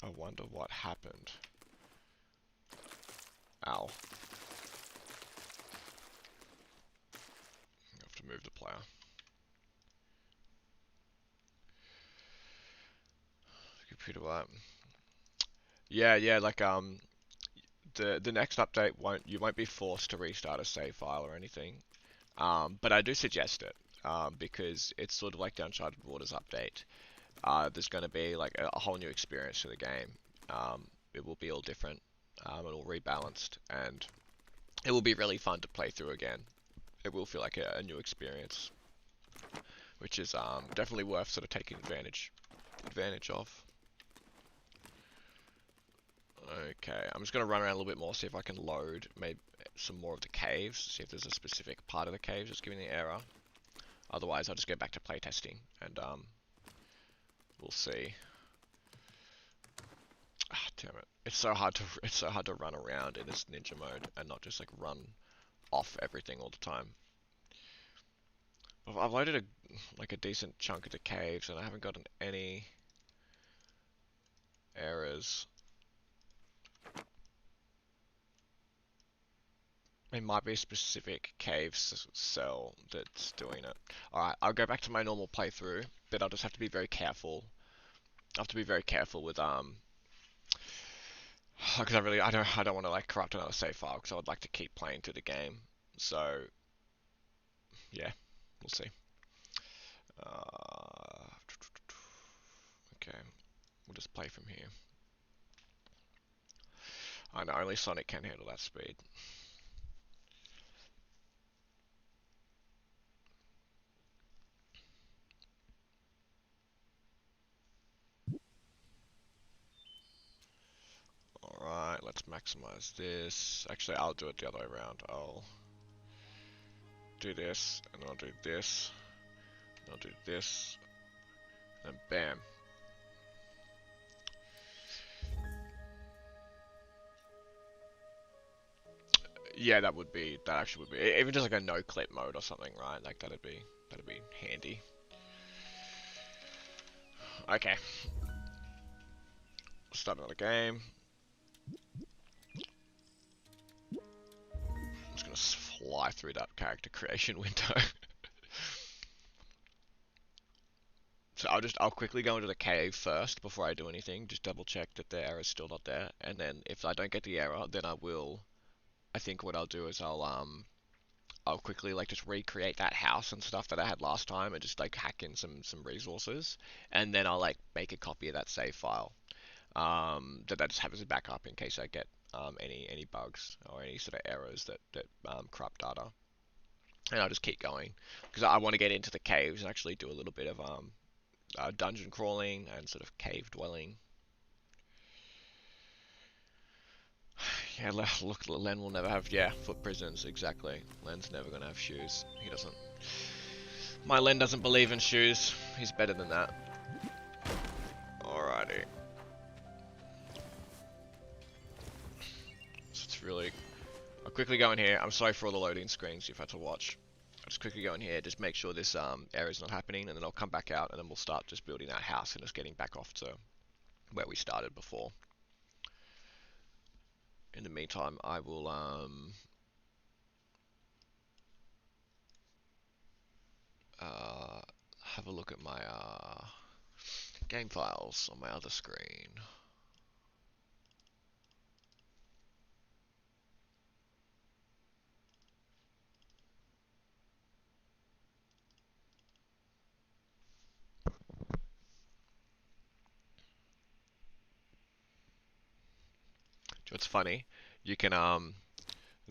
I wonder what happened. Ow. I have to move the player. Computer wipe. Yeah, like the next update you won't be forced to restart a save file or anything. But I do suggest it. Because it's sort of like the Uncharted Waters update. There's going to be like a whole new experience for the game. It will be all different, and all rebalanced, and it will be really fun to play through again. It will feel like a new experience, which is definitely worth sort of taking advantage of. Okay, I'm just going to run around a little bit more, see if I can load maybe some more of the caves, see if there's a specific part of the caves that's giving the error. Otherwise, I'll just go back to playtesting, and we'll see. Ah, damn it! It's so hard to run around in this ninja mode and not just like run off everything all the time. I've loaded a decent chunk of the caves, and I haven't gotten any errors. It might be a specific cave cell that's doing it. Alright, I'll go back to my normal playthrough, but I'll just have to be very careful. I have to be very careful with because I don't want to like corrupt another save file because I would like to keep playing through the game. So yeah, we'll see. Okay, we'll just play from here. I know only Sonic can handle that speed. Alright, let's maximize this. Actually, I'll do it the other way around. I'll do this, and then I'll do this, and I'll do this, and bam. Yeah, that actually would be, even just like a no clip mode or something, right? Like that'd be handy. Okay. Start another game. I'm just gonna fly through that character creation window. So I'll quickly go into the cave first before I do anything, just double check that the error is still not there, and then if I don't get the error, then I think what I'll do is I'll quickly like just recreate that house and stuff that I had last time and just like hack in some resources, and then I'll like make a copy of that save file, that I just have as a backup in case I get any bugs or any sort of errors that corrupt data, and I'll just keep going because I want to get into the caves and actually do a little bit of dungeon crawling and sort of cave dwelling. Yeah, look, Len will never have, yeah, foot prisons, exactly. Len's never gonna have shoes. He doesn't. My Len doesn't believe in shoes. He's better than that. Alrighty. So it's really... I'll quickly go in here. I'm sorry for all the loading screens you've had to watch. I'll just quickly go in here, just make sure this error's not happening, and then I'll come back out, and then we'll start just building our house and just getting back off to where we started before. In the meantime, I will have a look at my game files on my other screen. What's funny? You can oh,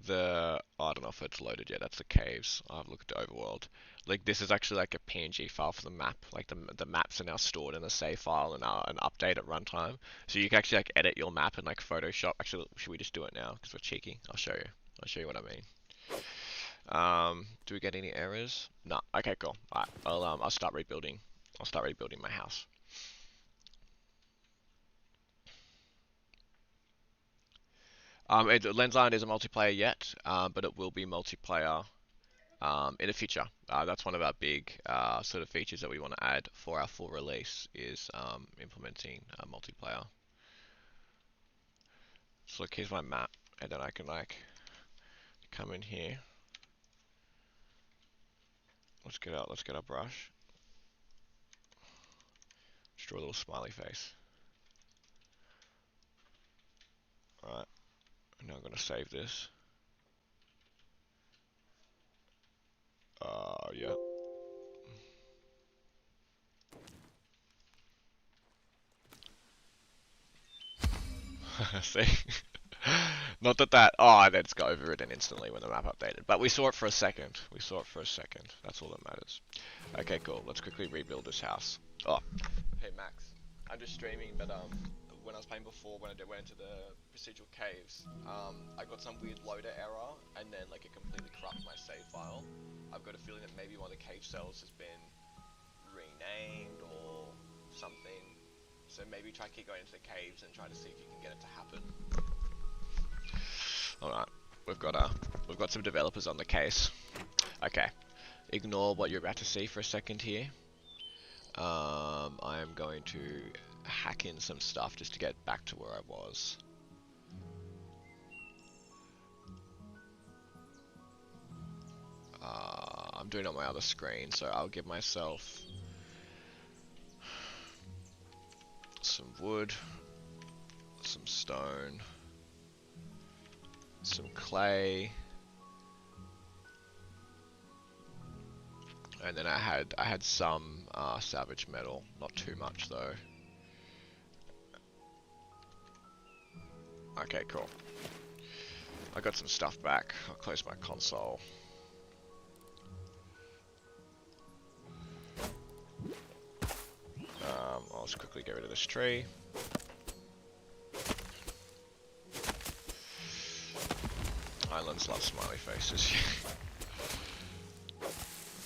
I don't know if it's loaded yet. That's the caves. I'll have a look at the overworld. Like this is actually like a PNG file for the map. Like the maps are now stored in a save file and an update at runtime. So you can actually like edit your map in like Photoshop. Actually, should we just do it now? Because we're cheeky. I'll show you. I'll show you what I mean. Do we get any errors? No. Okay, cool. Alright, I'll start rebuilding. I'll start rebuilding my house. Lens Island isn't multiplayer yet, but it will be multiplayer in the future. That's one of our big sort of features that we want to add for our full release is implementing multiplayer. So look, here's my map, and then I can like come in here. Let's get our brush. Just draw a little smiley face. Alright, and now I'm gonna save this. Yeah. See? Not that oh, then it's got overridden instantly when the map updated. But we saw it for a second. We saw it for a second. That's all that matters. Okay, cool. Let's quickly rebuild this house. Oh, hey Max. I'm just streaming, but when I was playing before, when I went into the procedural caves, I got some weird loader error, and then like it completely corrupted my save file. I've got a feeling that maybe one of the cave cells has been renamed or something. So maybe try keep going into the caves and try to see if you can get it to happen. Alright, we've got some developers on the case. Okay, ignore what you're about to see for a second here. I am going to hack in some stuff just to get back to where I was. I'm doing it on my other screen, so I'll give myself some wood, some stone, some clay, and then I had some salvage metal, not too much though. Okay, cool. I got some stuff back. I'll close my console. I'll just quickly get rid of this tree. Islands love smiley faces.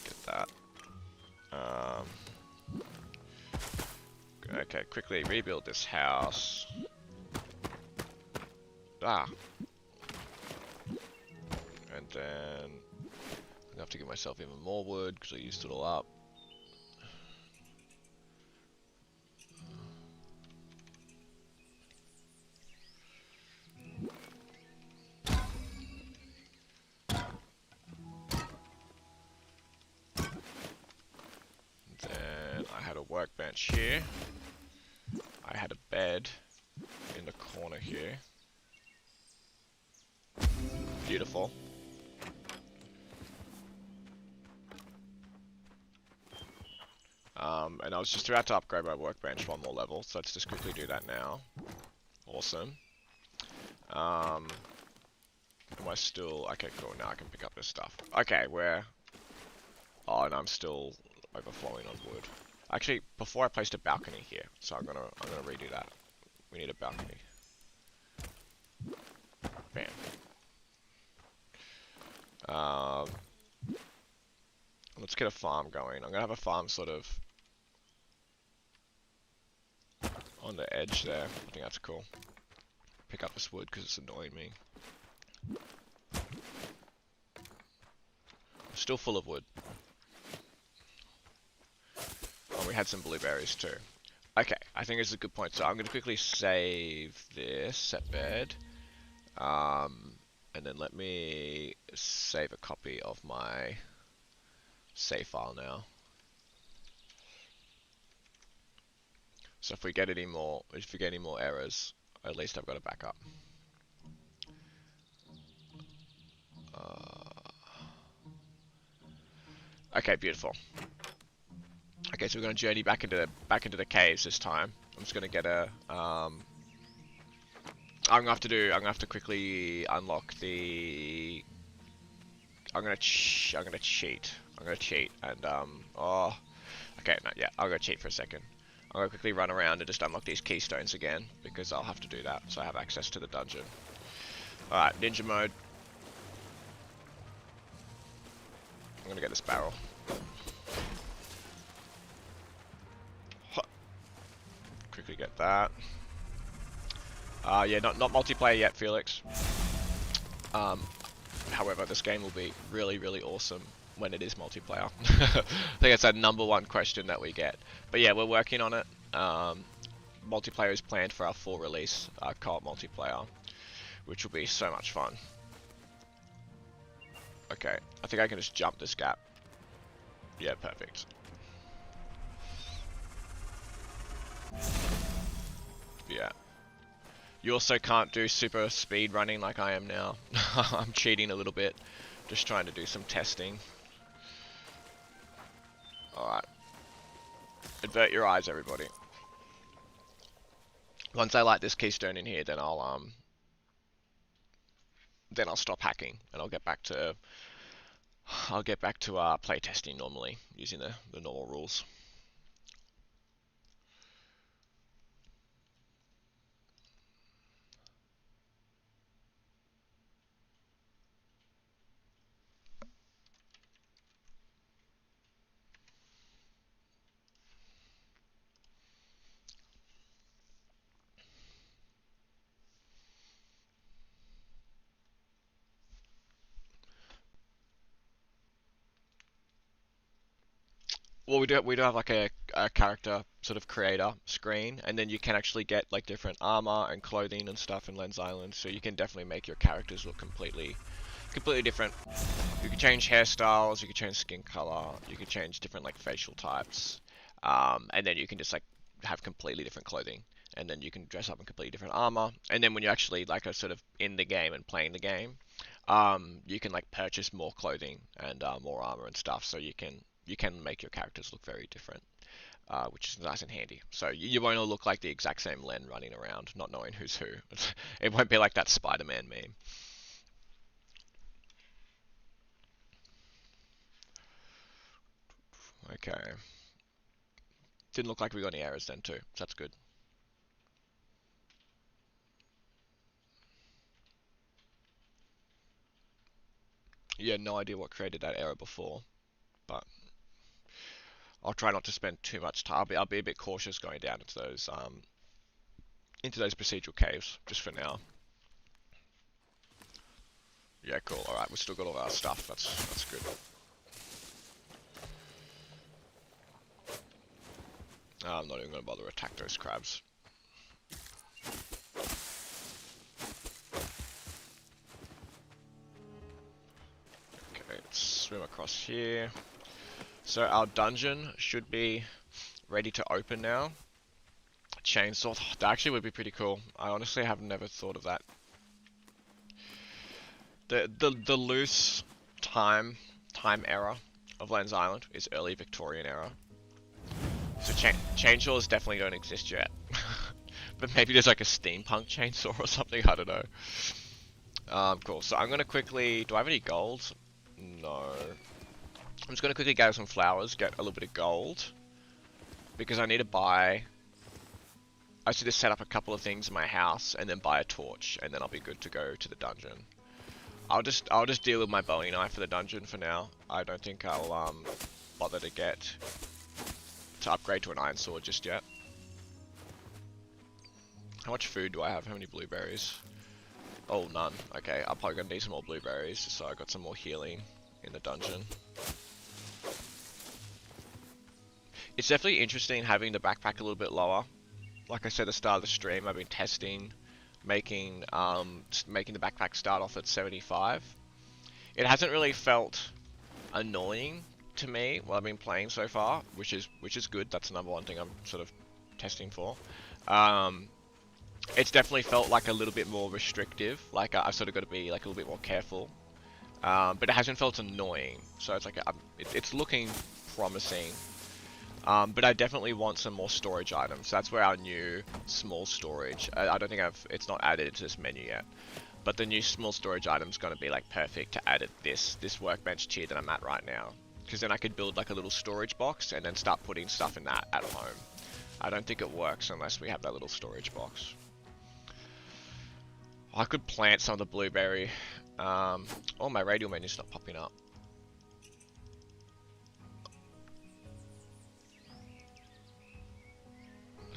Get that. Okay, quickly rebuild this house. And then I have to give myself even more wood because I used it all up. Then I had a workbench here. I had a bed in the corner here. Beautiful. And I was just about to upgrade my workbench one more level, so let's just quickly do that now. Awesome. Am I still... Okay, cool, now I can pick up this stuff. Okay, where... Oh, and I'm still overflowing on wood. Actually, before I placed a balcony here, so I'm gonna redo that. We need a balcony. Bam. Let's get a farm going. I'm gonna have a farm sort of on the edge there. I think that's cool. Pick up this wood because it's annoying me. Still full of wood. Oh, we had some blueberries too. Okay, I think it's a good point. So I'm going to quickly save this, set bed. And then let me save a copy of my save file now. So if we get any more errors, at least I've got a backup. Okay, beautiful. Okay, so we're going to journey back into the caves this time. I'm just going to get a I'm gonna have to quickly unlock the. I'm gonna cheat and oh, okay, no, yeah, I'll go cheat for a second. I'm gonna quickly run around and just unlock these keystones again because I'll have to do that so I have access to the dungeon. All right, ninja mode. I'm gonna get this barrel. Quickly get that. Yeah, not multiplayer yet, Felix. However, this game will be really awesome when it is multiplayer. I think it's that #1 question that we get. But yeah, we're working on it. Multiplayer is planned for our full release, co-op multiplayer, which will be so much fun. Okay, I think I can just jump this gap. Yeah, perfect. Yeah. You also can't do super speed running like I am now. I'm cheating a little bit, just trying to do some testing. Alright. Avert your eyes, everybody. Once I light this keystone in here, then I'll stop hacking and I'll get back to playtesting normally using the normal rules. Well, we do have like a character sort of creator screen, and then you can actually get like different armor and clothing and stuff in Lens Island, so you can definitely make your characters look completely different. You can change hairstyles, you can change skin color, you can change different like facial types, and then you can just like have completely different clothing, and then you can dress up in completely different armor, and then when you actually like are sort of in the game and playing the game, you can like purchase more clothing and more armor and stuff, so you can make your characters look very different, which is nice and handy. So you won't all look like the exact same Len running around, not knowing who's who. It won't be like that Spider-Man meme. Okay. Didn't look like we got any errors then too, so that's good. Yeah, no idea what created that error before, but I'll try not to spend too much time. I'll be a bit cautious going down into those procedural caves just for now. Yeah, cool. All right, we still got all our stuff. That's good. I'm not even gonna bother to attack those crabs. Okay, let's swim across here. So our dungeon should be ready to open now. Chainsaw, that actually would be pretty cool. I honestly have never thought of that. The loose time era of Lens Island is early Victorian era. So chainsaws definitely don't exist yet. But maybe there's like a steampunk chainsaw or something, I don't know. Cool, so I'm gonna quickly, do I have any gold? No. I'm just gonna quickly gather some flowers, get a little bit of gold, because I need to buy. I should just set up a couple of things in my house and then buy a torch, and then I'll be good to go to the dungeon. I'll just deal with my bowie knife for the dungeon for now. I don't think I'll bother to upgrade to an iron sword just yet. How much food do I have? How many blueberries? Oh, none. Okay, I'm probably gonna need some more blueberries, so I got some more healing in the dungeon. It's definitely interesting having the backpack a little bit lower. Like I said at the start of the stream, I've been testing making the backpack start off at 75. It hasn't really felt annoying to me while I've been playing so far, which is good. That's the number one thing I'm sort of testing for. Um, it's definitely felt like a little bit more restrictive. Like I've sort of got to be like a little bit more careful. But it hasn't felt annoying. So it's like it's looking promising. But I definitely want some more storage items. That's where our new small storage. I don't think it's not added into this menu yet. But the new small storage item is going to be like perfect to add at this workbench tier that I'm at right now. Because then I could build like a little storage box and then start putting stuff in that at home. I don't think it works unless we have that little storage box. I could plant some of the blueberry. Oh, my radial menu's not popping up.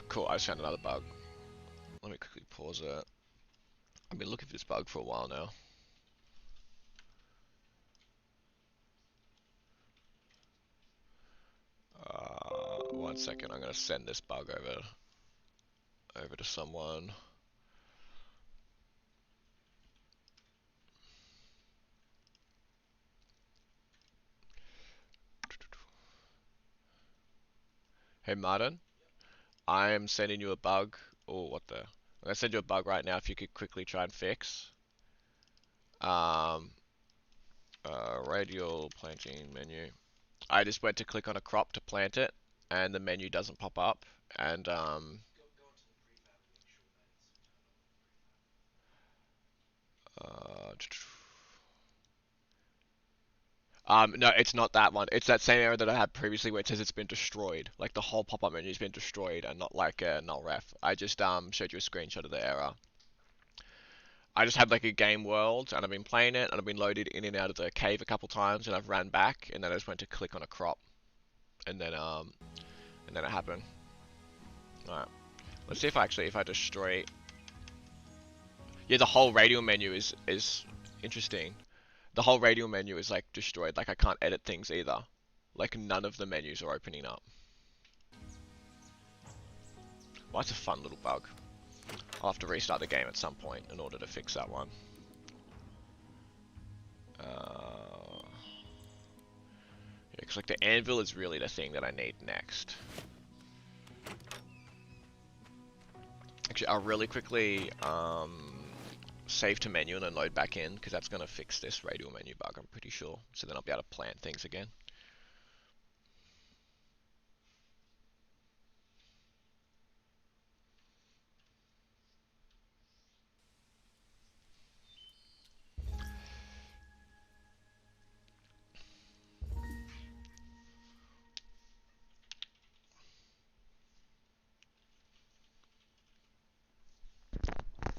Cool, I just found another bug. Let me quickly pause it. I've been looking for this bug for a while now. One second, I'm gonna send this bug over to someone. Hey Martin, I am sending you a bug. Oh, what the? I'm gonna send you a bug right now. If you could quickly try and fix. Um, radial planting menu. I just went to click on a crop to plant it, and the menu doesn't pop up. And uh, no, it's not that one. It's that same error that I had previously where it says it's been destroyed. Like the whole pop-up menu's been destroyed and not like a null ref. I just showed you a screenshot of the error. I just had like a game world and I've been playing it and I've been loaded in and out of the cave a couple times and I've ran back and then I just went to click on a crop and then it happened. Alright. Let's see if I destroy. Yeah, the whole radial menu is interesting. The whole radial menu is like destroyed. Like I can't edit things either. Like none of the menus are opening up. Well, that's a fun little bug. I'll have to restart the game at some point in order to fix that one. Yeah, because like the anvil is really the thing that I need next. Actually, I'll really quickly save to menu and then load back in because that's going to fix this radial menu bug, I'm pretty sure. So then I'll be able to plant things again.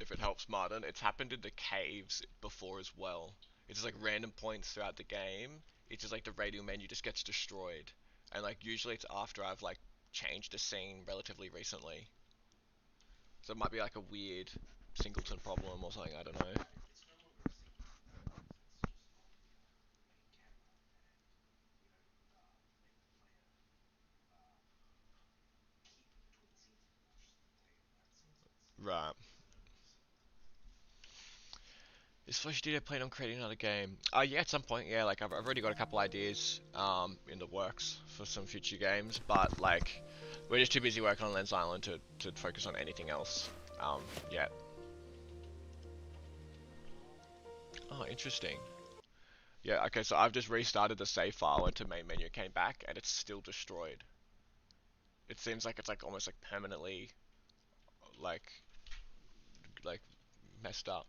If it helps, Martin, it's happened in the caves before as well. It's just like random points throughout the game. It's just like the radial menu just gets destroyed. And like usually it's after I've like changed a scene relatively recently. So it might be like a weird singleton problem or something, I don't know. Right. Is Flash Studio planning on creating another game? Yeah, at some point, yeah. Like I've already got a couple ideas in the works for some future games, but like we're just too busy working on Lens Island to focus on anything else yet. Oh, interesting. Yeah, okay, so I've just restarted the save file into main menu, came back, and it's still destroyed. It seems like it's like almost like permanently like like messed up.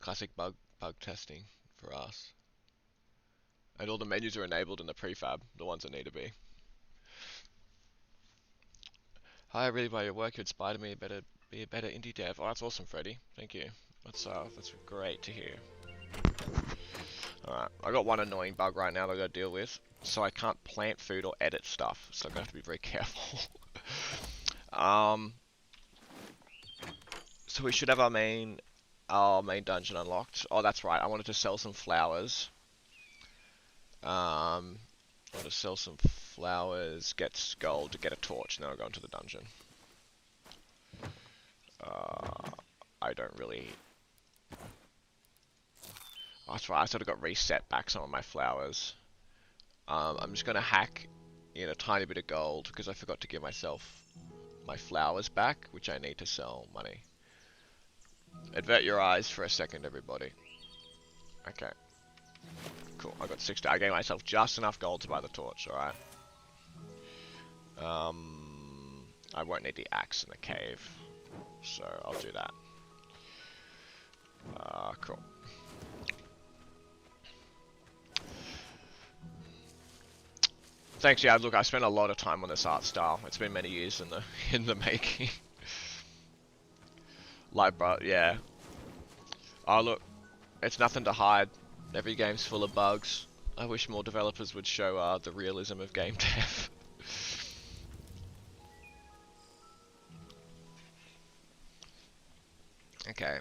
Classic bug testing for us. And all the menus are enabled in the prefab, the ones that need to be. Hi, I really admire your work. You inspired me to be a better indie dev. Oh, that's awesome, Freddie. Thank you. That's great to hear. Alright, I got one annoying bug right now that I gotta deal with. So I can't plant food or edit stuff, so I'm gonna have to be very careful. So we should have our main dungeon unlocked. Oh, that's right. I wanted to sell some flowers. I want to sell some flowers, get gold to get a torch, and then I'll go into the dungeon. I don't really. Oh, that's right. I sort of got reset back some of my flowers. I'm just gonna hack in a tiny bit of gold because I forgot to give myself my flowers back, which I need to sell money. Avert your eyes for a second, everybody. Okay. Cool. I got 60. I gave myself just enough gold to buy the torch, alright? I won't need the axe in the cave, so I'll do that. Cool. Thanks, yeah, look, I spent a lot of time on this art style. It's been many years in the in the making. Like, but yeah. Oh, look, it's nothing to hide. Every game's full of bugs. I wish more developers would show the realism of game dev. Okay,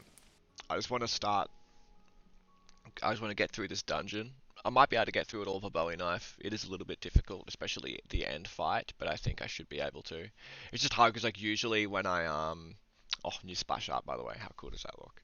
I just want to start. I just want to get through this dungeon. I might be able to get through it all with a Bowie knife. It is a little bit difficult, especially the end fight, but I think I should be able to. It's just hard because like usually when I oh, new splash art by the way. How cool does that look?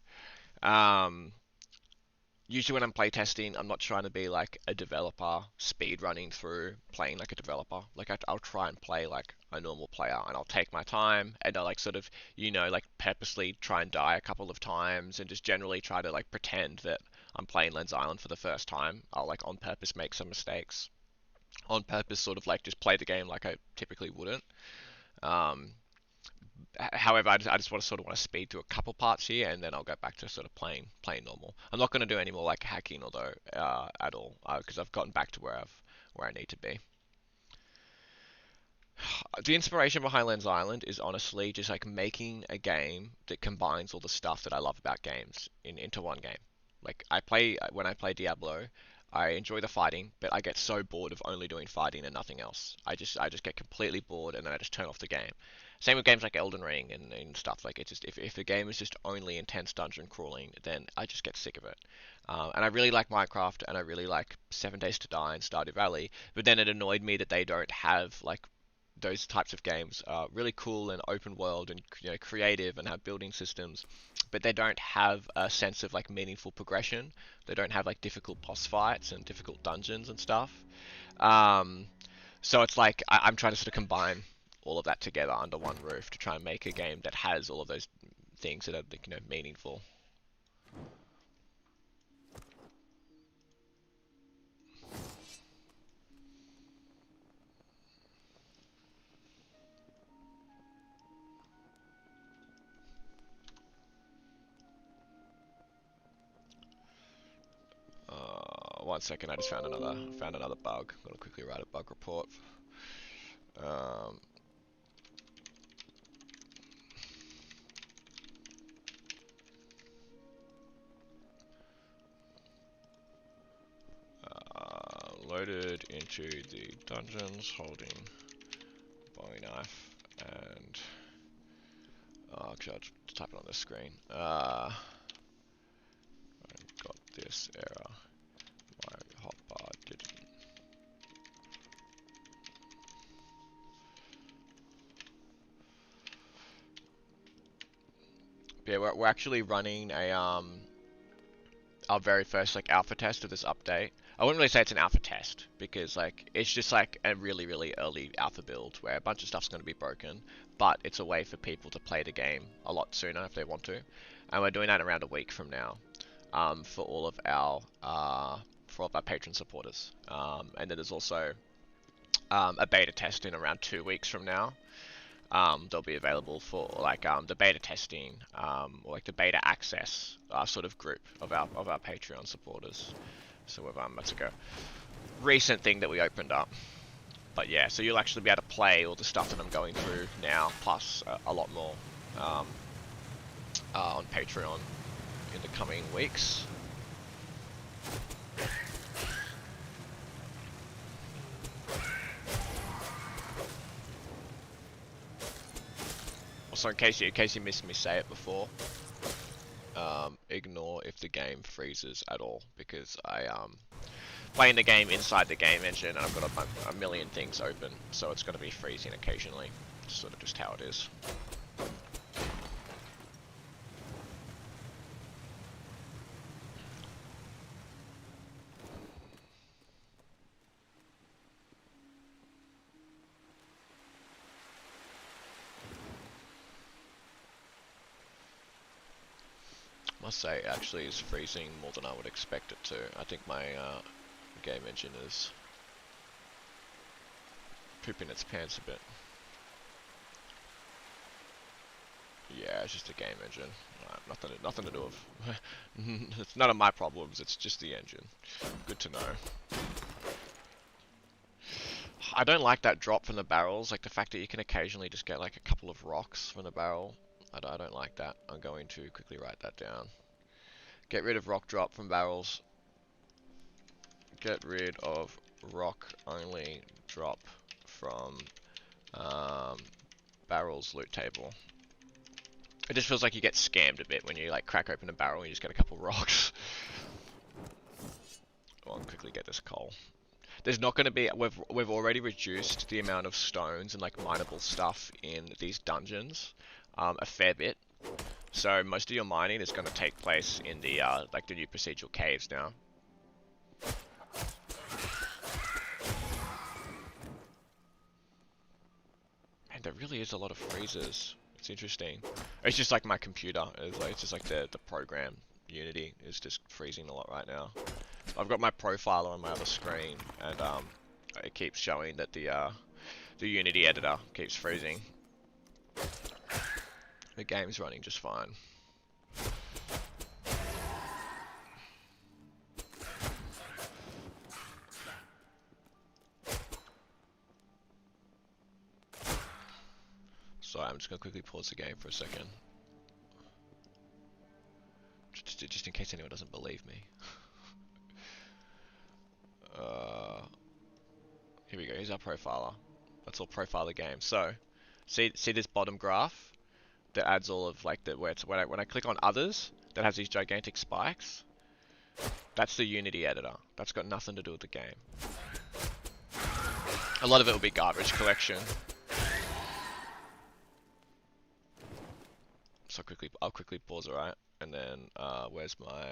Usually when I'm playtesting, I'm not trying to be like a developer speed running through playing like a developer. Like I'll try and play like a normal player, and I'll take my time, and I'll like sort of like purposely try and die a couple of times, and just generally try to like pretend that I'm playing Lens Island for the first time. I'll like on purpose make some mistakes, on purpose sort of like just play the game like I typically wouldn't. Um, However, I just want to sort of speed through a couple parts here, and then I'll go back to sort of playing normal. I'm not going to do any more like hacking, although at all, because I've gotten back to where I need to be. The inspiration behind Lens Island is honestly just like making a game that combines all the stuff that I love about games into one game. Like when I play Diablo, I enjoy the fighting, but I get so bored of only doing fighting and nothing else. I just get completely bored, and then I just turn off the game. Same with games like Elden Ring and stuff. Like it's just if the game is just only intense dungeon crawling, then I just get sick of it. And I really like Minecraft, and I really like 7 Days to Die and Stardew Valley. But then it annoyed me that they don't have like those types of games are really cool and open world and creative and have building systems, but they don't have a sense of like meaningful progression. They don't have like difficult boss fights and difficult dungeons and stuff. Um, so it's like I'm trying to sort of combine all of that together under one roof to try and make a game that has all of those things that are meaningful. One second, I just found another bug. I'm gonna quickly write a bug report. Um, Loaded into the dungeons holding Bowie knife and actually I'll just type it on the screen. I got this error. My hotbar didn't. Yeah, we're actually running our very first like alpha test of this update. I wouldn't really say it's an alpha test because like it's just like a really early alpha build where a bunch of stuff's going to be broken, but it's a way for people to play the game a lot sooner if they want to, and we're doing that around a week from now, for all of our patron supporters, and then there's also a beta test in around 2 weeks from now. they'll be available for like the beta testing, or like the beta access sort of group of our Patreon supporters. So that's like a recent thing that we opened up. But yeah, so you'll actually be able to play all the stuff that I'm going through now, plus a lot more on Patreon in the coming weeks. Also, in case you missed me say it before, ignore if the game freezes at all, because I playing the game inside the game engine, and I've got a million things open, so it's going to be freezing occasionally. It's sort of just how it is. Must say, it actually is freezing more than I would expect it to. I think my game engine is pooping its pants a bit. Yeah, it's just a game engine. Nothing to do with. It's none of my problems. It's just the engine. Good to know. I don't like that drop from the barrels. Like the fact that you can occasionally just get like a couple of rocks from the barrel. I don't like that. I'm going to quickly write that down. Get rid of rock drop from barrels. Get rid of rock only drop from barrels loot table. It just feels like you get scammed a bit when you like crack open a barrel and you just get a couple rocks. I'll quickly get this coal. There's not going to be, we've already reduced the amount of stones and like mineable stuff in these dungeons a fair bit. So most of your mining is going to take place in the like the new procedural caves now. Man, there really is a lot of freezes. It's interesting. It's just like my computer. It's just like the program Unity is just freezing a lot right now. I've got my profiler on my other screen, and it keeps showing that the Unity editor keeps freezing. The game's running just fine. Sorry, I'm just gonna quickly pause the game for a second. Just in case anyone doesn't believe me. Here we go, here's our profiler. Let's all profile the game. So, see this bottom graph that adds all of like when I click on others, that has these gigantic spikes. That's the Unity editor. That's got nothing to do with the game. A lot of it will be garbage collection. So I'll quickly pause it, right? And then where's my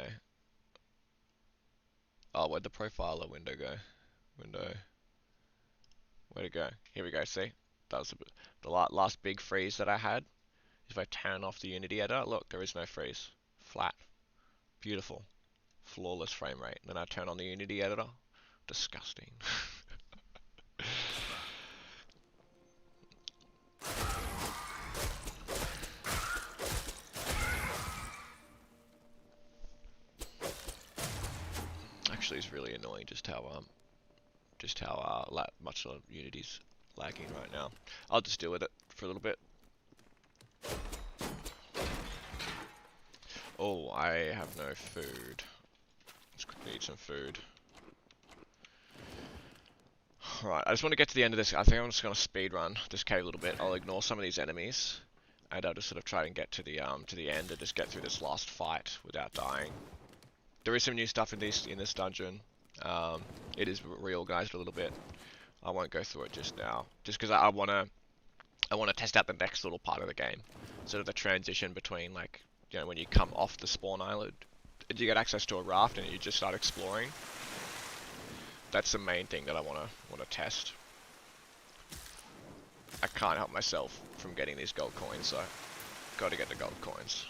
where'd the profiler window go? Where'd it go? Here we go, see? That was the last big freeze that I had. If I turn off the Unity editor, look, there is no freeze. Flat. Beautiful. Flawless frame rate. Then I turn on the Unity editor. Disgusting. Actually, it's really annoying just how much of Unity's lagging right now. I'll just deal with it for a little bit. Oh, I have no food. Let's quickly eat some food. Alright, I just want to get to the end of this. I think I'm just going to speed run this cave a little bit. I'll ignore some of these enemies, and I'll just sort of try and get to the end and just get through this last fight without dying. There is some new stuff in this dungeon. It is reorganized a little bit. I won't go through it just now, just because I want to test out the next little part of the game, sort of the transition between, like, you know, when you come off the spawn island, and you get access to a raft and you just start exploring. That's the main thing that I want to test. I can't help myself from getting these gold coins, so got to get the gold coins.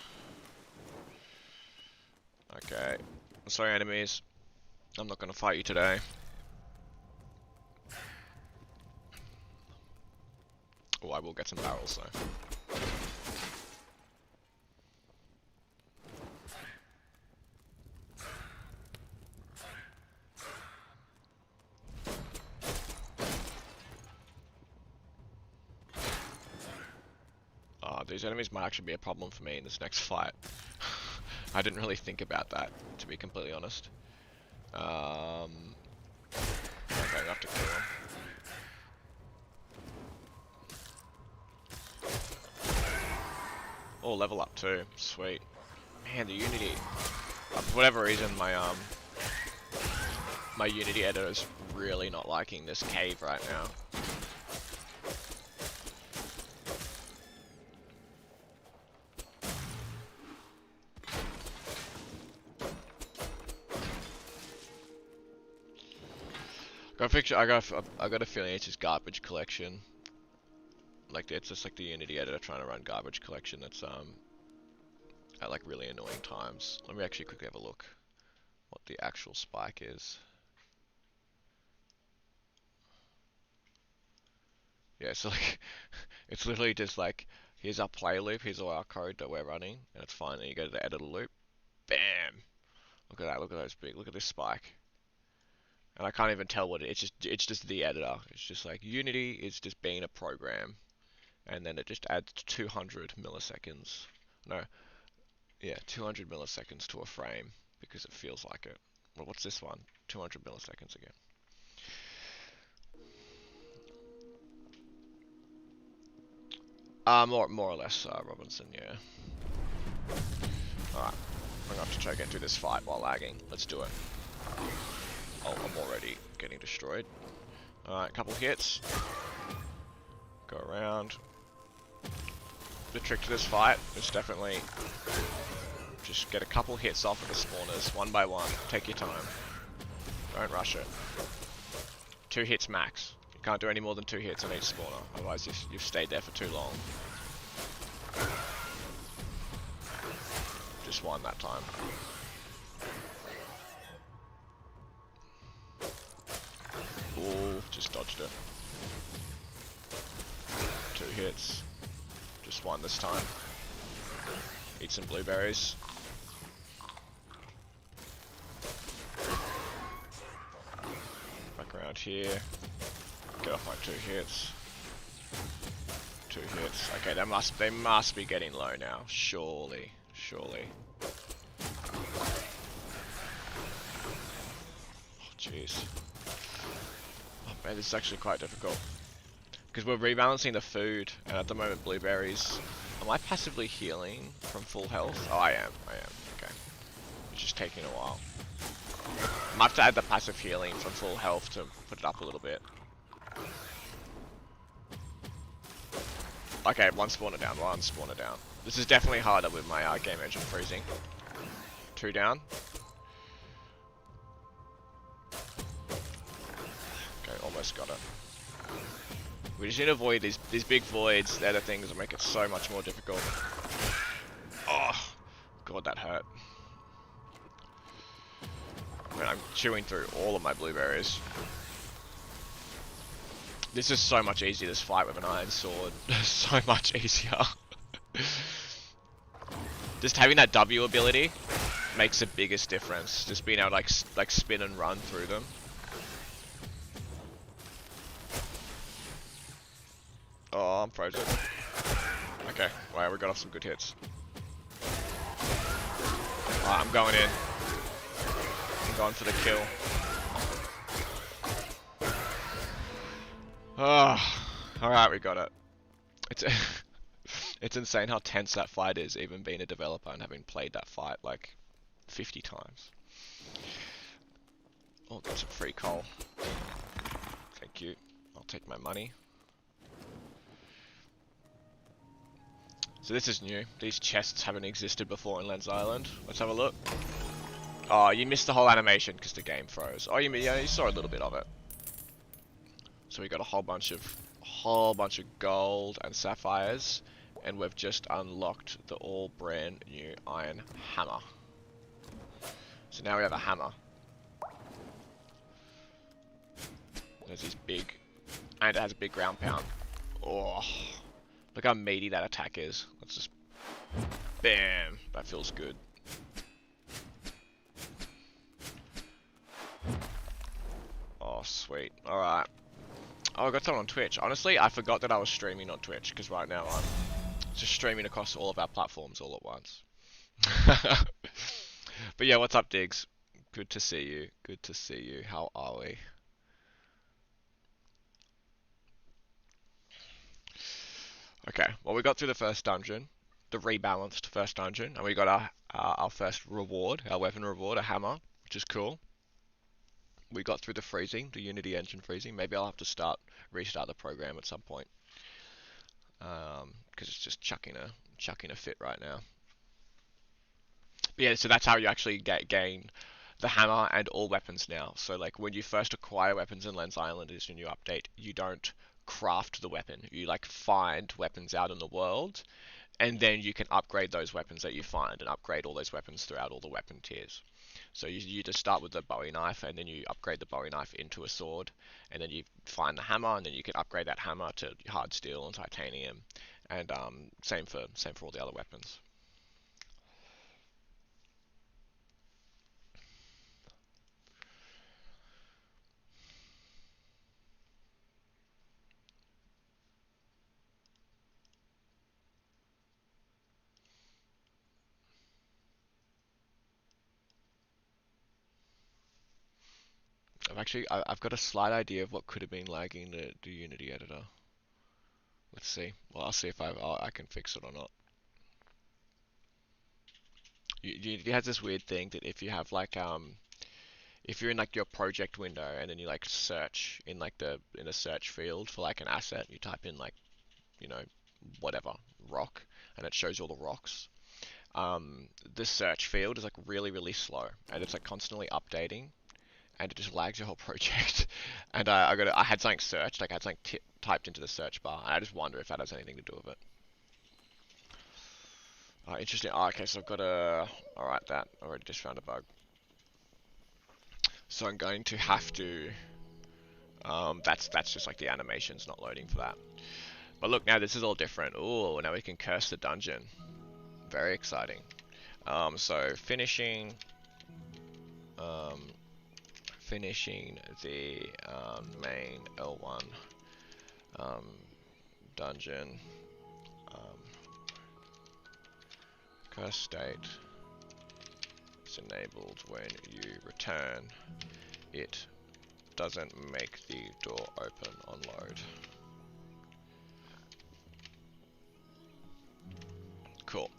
Okay, sorry enemies, I'm not going to fight you today. Oh, I will get some barrels though. These enemies might actually be a problem for me in this next fight. I didn't really think about that, to be completely honest. Okay, I have to kill him. Oh, level up too. Sweet. Man, the Unity. For whatever reason, my Unity editor is really not liking this cave right now. I got a feeling it's just garbage collection. Like it's just like the Unity editor trying to run garbage collection. That's at like really annoying times. Let me actually quickly have a look what the actual spike is. Yeah, so like it's literally just like here's our play loop, here's all our code that we're running, and it's fine. And you go to the editor loop, bam! Look at that! Look at those big! Look at this spike. And I can't even tell what it's just the editor. It's just like Unity is just being a program, and then it just adds 200 milliseconds. No, yeah, 200 milliseconds to a frame because it feels like it. Well, what's this one? 200 milliseconds again. More or less, Robinson. Yeah. All right, I'm gonna have to try to get through this fight while lagging. Let's do it. Oh, I'm already getting destroyed. Alright, couple hits. Go around. The trick to this fight is definitely just get a couple hits off of the spawners, one by one. Take your time. Don't rush it. 2 hits max. You can't do any more than 2 hits on each spawner, otherwise you've stayed there for too long. Just one that time. Ooh, just dodged it. 2 hits. Just one this time. Eat some blueberries. Back around here. Get off my 2 hits. 2 hits. Okay, they must be getting low now. Surely. Oh jeez. Oh man, this is actually quite difficult. Because we're rebalancing the food, and at the moment blueberries... Am I passively healing from full health? Oh, I am. Okay. It's just taking a while. I might have to add the passive healing from full health to put it up a little bit. Okay, one spawner down. This is definitely harder with my game engine freezing. 2 down. Okay, almost got it. We just need to avoid these big voids. They're the things that make it so much more difficult. Oh, God, that hurt. I mean, I'm chewing through all of my blueberries. This is so much easier, this fight with an iron sword. So much easier. Just having that W ability makes the biggest difference. Just being able to like spin and run through them. Oh, I'm frozen. Okay, wow, we got off some good hits. Alright, I'm going in. I'm going for the kill. Oh, alright, we got it. It's insane how tense that fight is, even being a developer and having played that fight like 50 times. Oh, got some free coal. Thank you. I'll take my money. So this is new. These chests haven't existed before in Lens Island. Let's have a look. Oh, you missed the whole animation because the game froze. Oh, yeah, you saw a little bit of it. So we got a whole bunch of gold and sapphires, and we've just unlocked the all brand new iron hammer. So now we have a hammer. There's these big, and it has a big ground pound. Oh, look how meaty that attack is. Let's just... Bam! That feels good. Oh, sweet. Alright. Oh, I got someone on Twitch. Honestly, I forgot that I was streaming on Twitch, because right now I'm just streaming across all of our platforms all at once. But yeah, what's up, Diggs? Good to see you. Good to see you. How are we? Okay, well, we got through the first dungeon, the rebalanced first dungeon, and we got our first reward, our weapon reward, a hammer, which is cool. We got through the freezing, the Unity engine freezing. Maybe I'll have to restart the program at some point, because it's just chucking a fit right now. But yeah, so that's how you actually gain the hammer and all weapons now. So like when you first acquire weapons in Lens Island as your new update, you don't craft the weapon. You like find weapons out in the world, and then you can upgrade those weapons that you find and upgrade all those weapons throughout all the weapon tiers. So you just start with the Bowie knife, and then you upgrade the Bowie knife into a sword, and then you find the hammer, and then you can upgrade that hammer to hard steel and titanium, and same for all the other weapons. I've got a slight idea of what could have been lagging the Unity editor. Let's see. Well, I'll see if I can fix it or not. Unity has this weird thing that if you have like if you're in like your project window and then you like search in like in a search field for like an asset, you type in like, you know, whatever rock, and it shows you all the rocks. The search field is like really slow, and it's like constantly updating, and it just lags your whole project. And I had something searched, like I had something typed into the search bar, and I just wonder if that has anything to do with it. Interesting. Oh, okay, so I've got alright, that already just found a bug. So I'm going to have to. That's just like the animation's not loading for that. But look, now this is all different. Ooh, now we can curse the dungeon. Very exciting. So finishing the main L1 dungeon. Curse state is enabled when you return. It doesn't make the door open on load. Cool.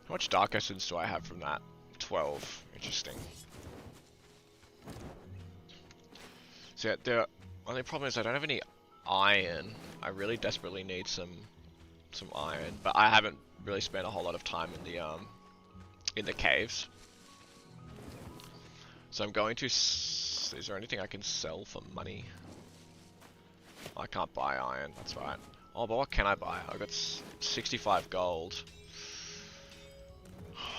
How much Dark Essence do I have from that? 12. Interesting. So yeah, the only problem is I don't have any iron. I really desperately need some iron, but I haven't really spent a whole lot of time in the caves. So I'm going to. Is there anything I can sell for money? I can't buy iron. That's right. Oh, but what can I buy? I got 65 gold.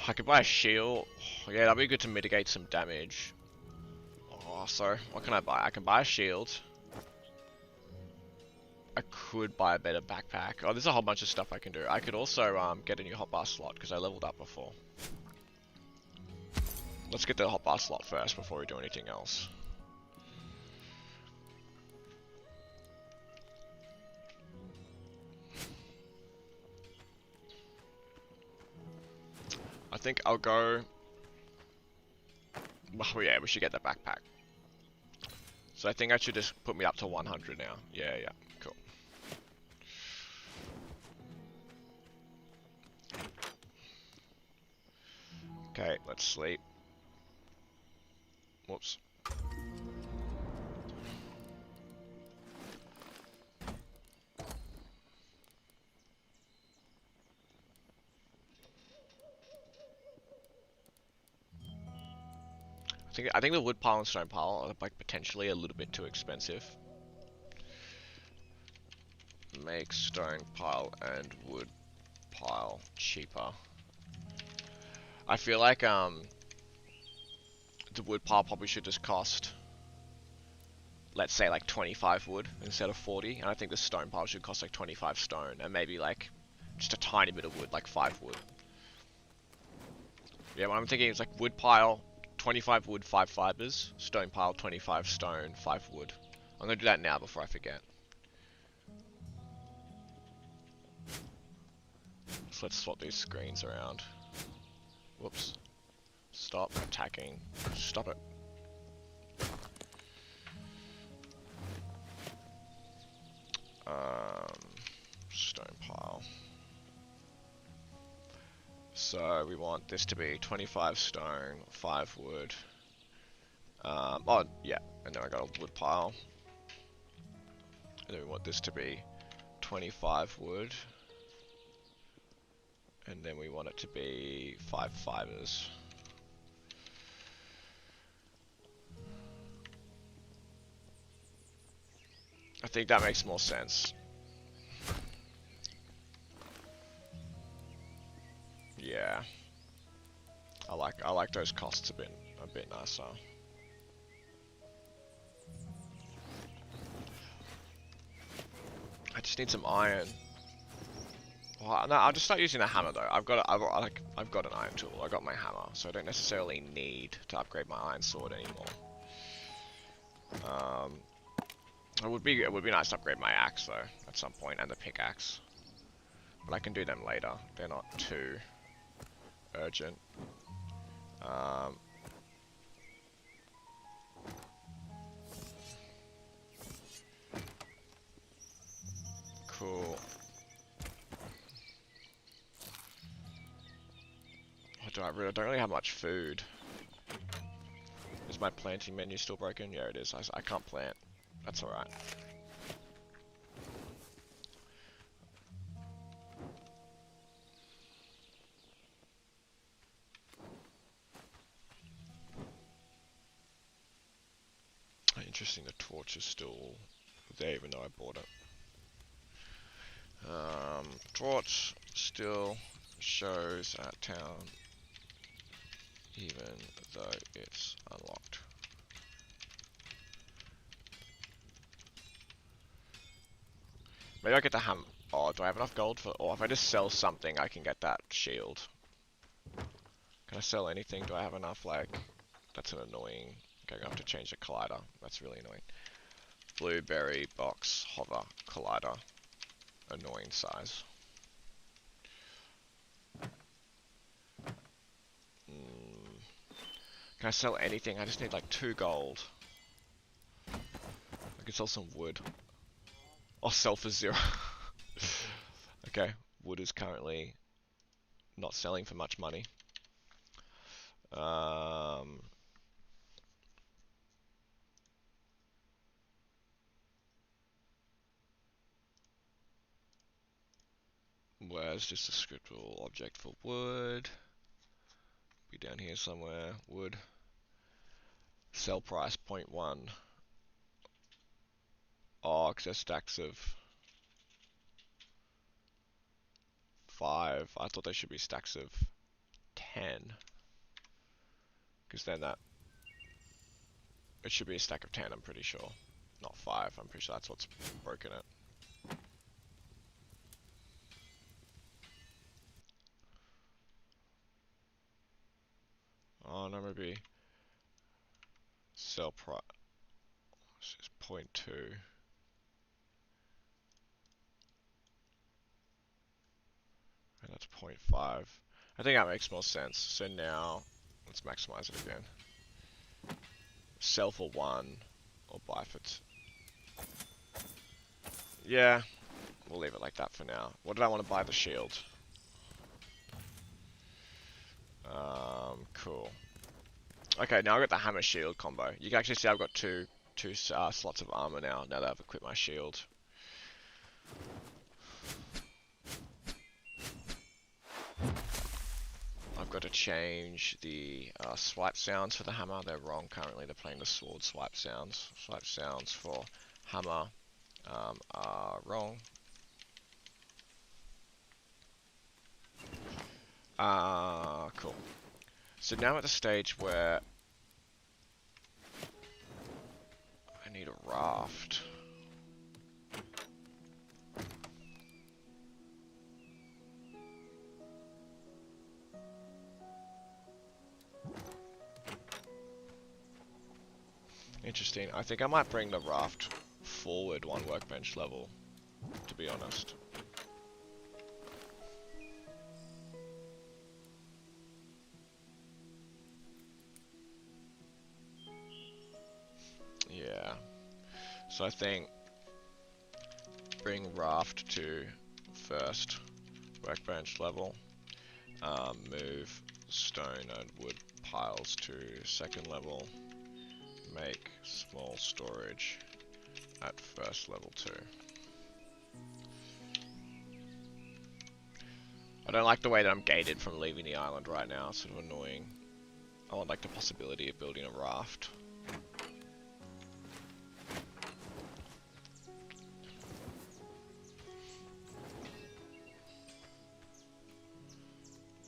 I could buy a shield. Yeah, that'd be good to mitigate some damage. Oh, so what can I buy? I can buy a shield. I could buy a better backpack. Oh, there's a whole bunch of stuff I can do. I could also get a new hotbar slot because I leveled up before. Let's get the hotbar slot first before we do anything else. I think I'll go. Well, yeah, we should get the backpack. So I think I should just put me up to 100 now. Yeah, cool. Okay, let's sleep. Whoops. I think the wood pile and stone pile are like potentially a little bit too expensive. Make stone pile and wood pile cheaper. I feel like the wood pile probably should just cost let's say like 25 wood instead of 40, and I think the stone pile should cost like 25 stone, and maybe like just a tiny bit of wood, like 5 wood. Yeah, what I'm thinking is like wood pile, 25 wood, 5 fibers, stone pile, 25 stone, 5 wood. I'm gonna do that now before I forget. So let's swap these screens around. Whoops. Stop attacking. Stop it. Stone pile. So we want this to be 25 stone, 5 wood. Oh, yeah, and then I got a wood pile. And then we want this to be 25 wood. And then we want it to be 5 fibers. I think that makes more sense. Yeah. I like those costs a bit nicer. I just need some iron. Well, no, I'll just start using the hammer though. I've got an iron tool. I got my hammer, so I don't necessarily need to upgrade my iron sword anymore. It would be nice to upgrade my axe though at some point, and the pickaxe. But I can do them later. They're not too urgent. Cool. I don't really have much food. Is my planting menu still broken? Yeah, it is. I can't plant. That's alright. Interesting, the torch is still there even though I bought it. Torch still shows at town even though it's unlocked. Maybe I get the ham. Oh, do I have enough gold for? Or if I just sell something, I can get that shield. Can I sell anything? Do I have enough? Like, that's an annoying. Okay, I'm gonna have to change the collider. That's really annoying. Blueberry box hover collider. Annoying size. Can I sell anything? I just need like 2 gold. I can sell some wood. I'll sell for 0. Okay, wood is currently not selling for much money. Where's just a scriptable object for wood? Be down here somewhere. Wood. Sell price 0.1. Oh, because there's stacks of 5. I thought they should be stacks of 10. Because then it should be a stack of 10, I'm pretty sure. Not 5, I'm pretty sure that's what's broken it. Oh no, maybe sell price is 0.2. And that's 0.5. I think that makes more sense. So now, let's maximize it again. Sell for 1, or buy for 2. Yeah, we'll leave it like that for now. What did I want to buy? The shield. Cool. Okay, now I've got the hammer shield combo. You can actually see I've got two slots of armor now that I've equipped my shield. I've got to change the swipe sounds for the hammer. They're wrong currently. They're playing the sword swipe sounds. Swipe sounds for hammer are wrong. Cool. So now at the stage where I I need a raft. Interesting. I think I might bring the raft forward one workbench level, to be honest. Yeah. So I think bring raft to first workbench level. Move stone and wood piles to second level. Make small storage at first level 2. I don't like the way that I'm gated from leaving the island right now, it's sort of annoying. I want like the possibility of building a raft.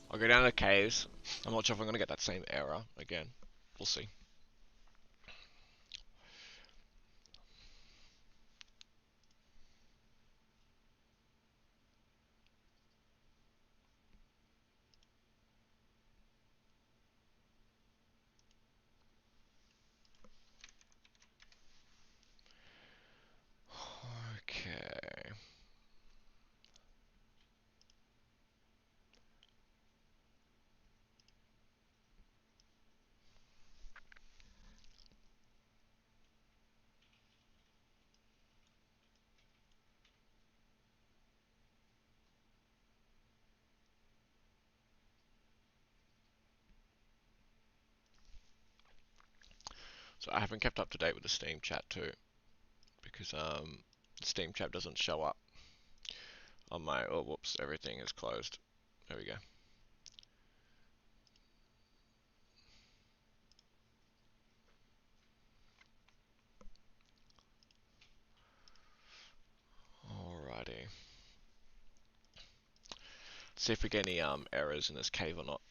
I'll go down to the caves. I'm not sure if I'm gonna get that same error again. We'll see. Okay. So I haven't kept up to date with the Steam chat too, because the Steam chat doesn't show up on my. Oh, whoops! Everything is closed. There we go. Alrighty. Let's see if we get any errors in this cave or not.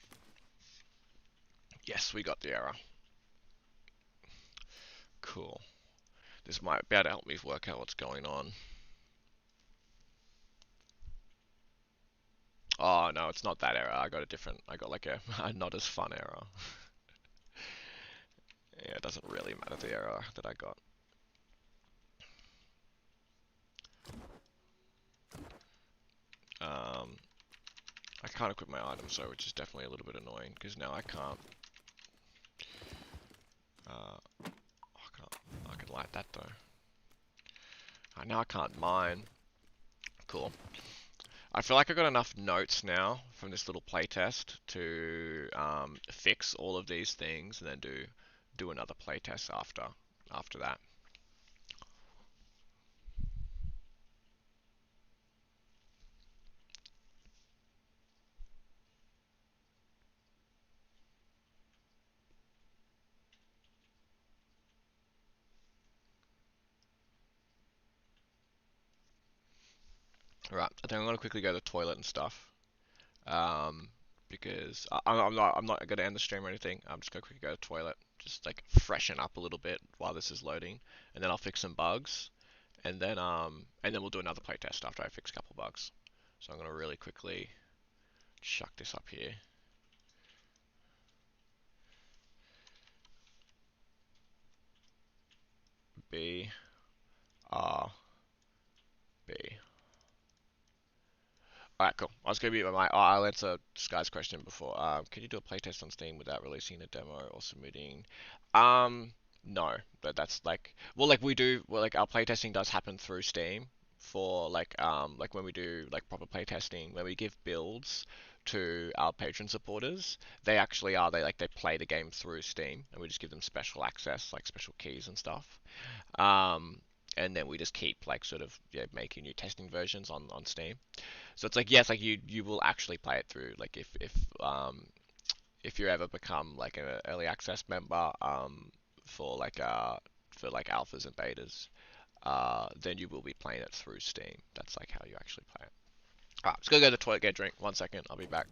Yes, we got the error. Cool. This might be able to help me work out what's going on. Oh no, it's not that error. I got a different. I got like a not as fun error. Yeah, it doesn't really matter the error that I got. I can't equip my items though, which is definitely a little bit annoying because now I can't. I can light that though. Now I can't mine. Cool. I feel like I got enough notes now from this little playtest to fix all of these things and then do another playtest after that. Right, I think I'm gonna quickly go to the toilet and stuff. Because I'm not gonna end the stream or anything. I'm just gonna quickly go to the toilet, just like freshen up a little bit while this is loading, and then I'll fix some bugs, and then we'll do another playtest after I fix a couple bugs. So I'm gonna really quickly chuck this up here. B R B. Alright, cool. I was gonna be my. I'll answer Sky's question before. Can you do a playtest on Steam without releasing a demo or submitting? No, but that's like, well, like we do. Well, like our playtesting does happen through Steam for like when we do like proper playtesting, when we give builds to our patron supporters, they actually are. They play the game through Steam, and we just give them special access, like special keys and stuff. Um, and then we just keep like sort of making new testing versions on Steam. So it's like yes, like you will actually play it through. Like if you ever become like an early access member for like alphas and betas, then you will be playing it through Steam. That's like how you actually play it. Alright, just gonna go to the toilet, get a drink. 1 second, I'll be back.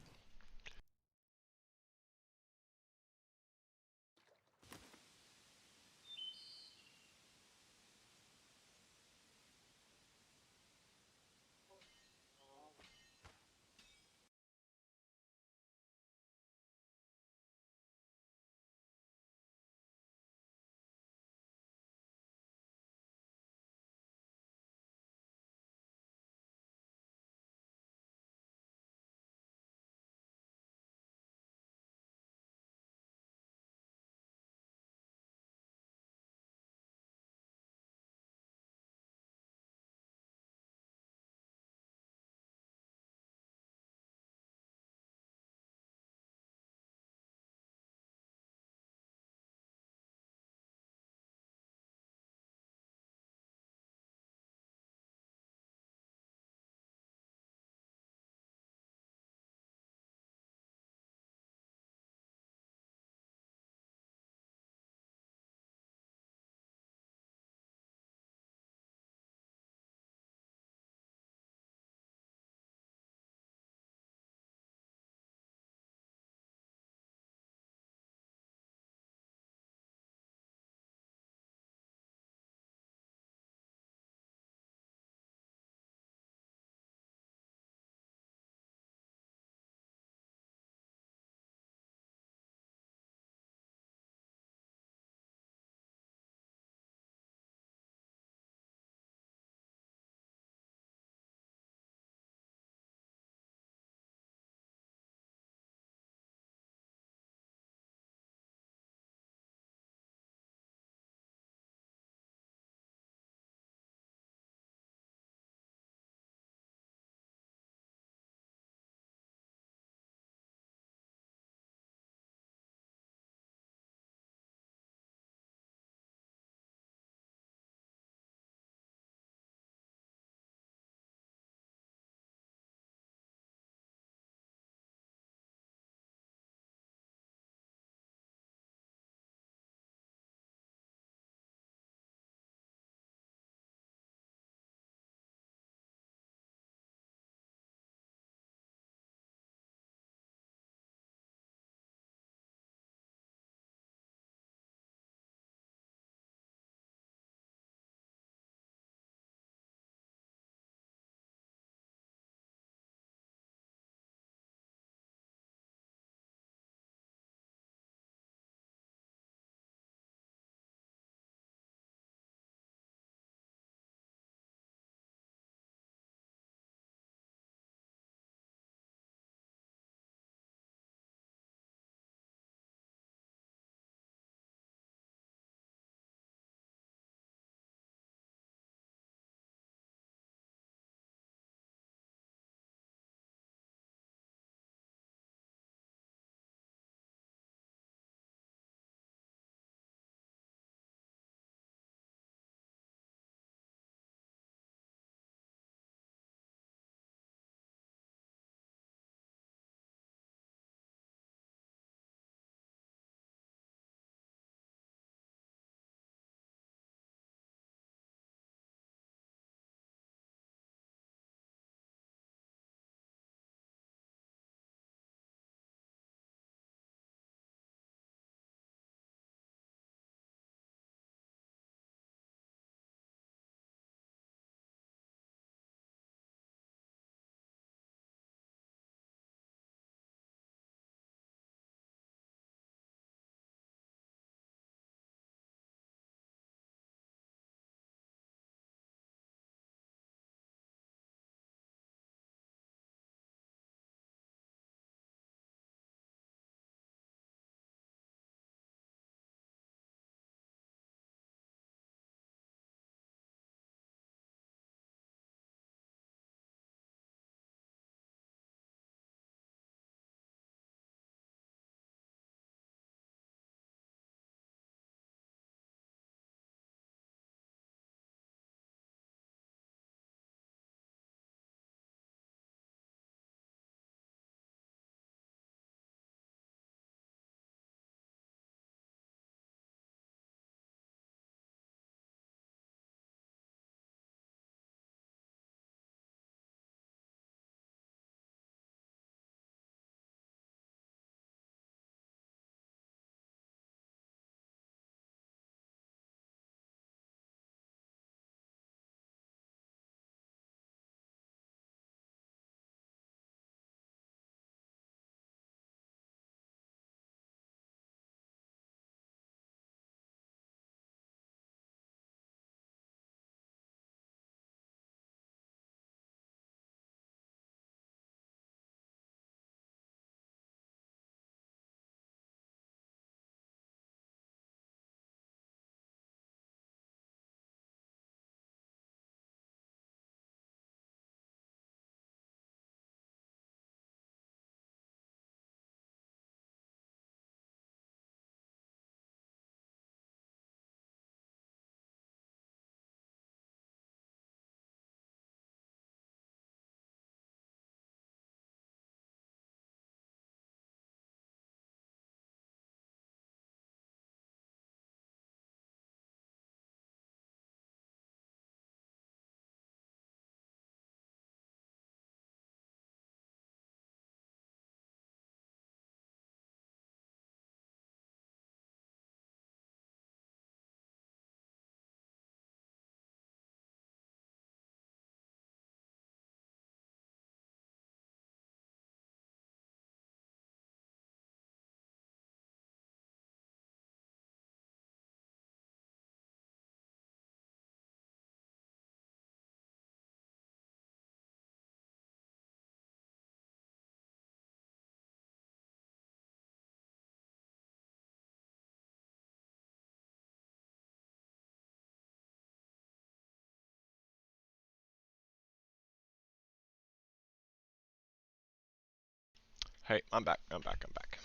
Hey, I'm back. I'm back. I'm back.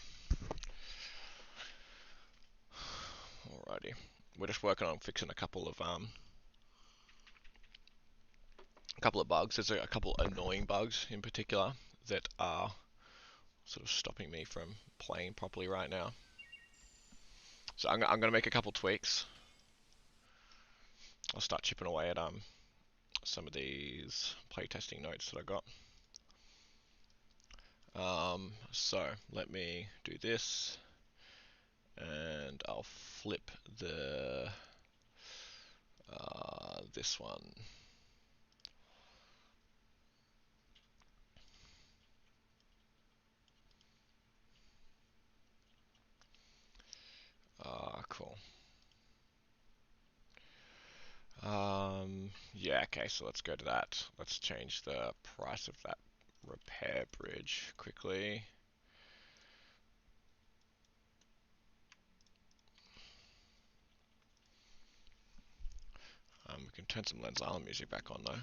Alrighty. We're just working on fixing a couple of bugs. There's a couple annoying bugs in particular that are sort of stopping me from playing properly right now. So I'm gonna make a couple tweaks. I'll start chipping away at some of these playtesting notes that I got. So let me do this, and I'll flip the this one. Cool. Yeah, okay, so let's go to that. Let's change the price of that repair bridge quickly. We can turn some Lens Island music back on though.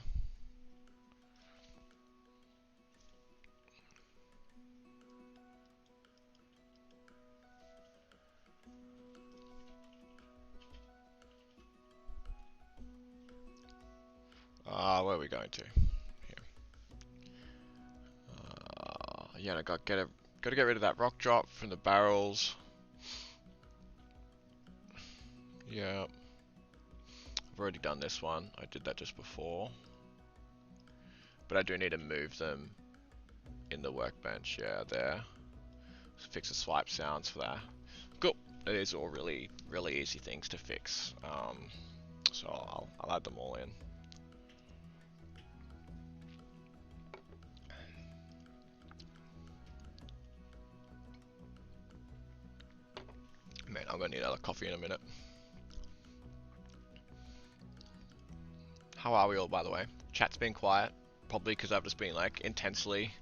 Where are we going to? Here. Yeah, I got to get rid of that rock drop from the barrels. Yeah, I've already done this one. I did that just before, but I do need to move them in the workbench. Yeah, there. Fix the swipe sounds for that. Cool. These are all really easy things to fix. So I'll add them all in. Man, I'm gonna need another coffee in a minute. How are we all, by the way? Chat's been quiet, probably because I've just been like intensely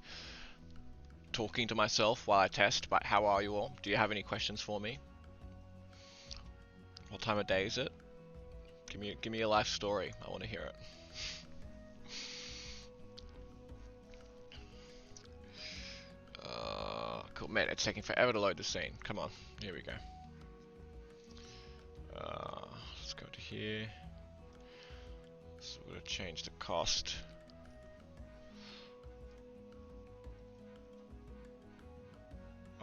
talking to myself while I test. But how are you all? Do you have any questions for me? What time of day is it? Give me a life story. I want to hear it. Cool, man. It's taking forever to load the scene. Come on, here we go. Let's go to here. So we're gonna change the cost.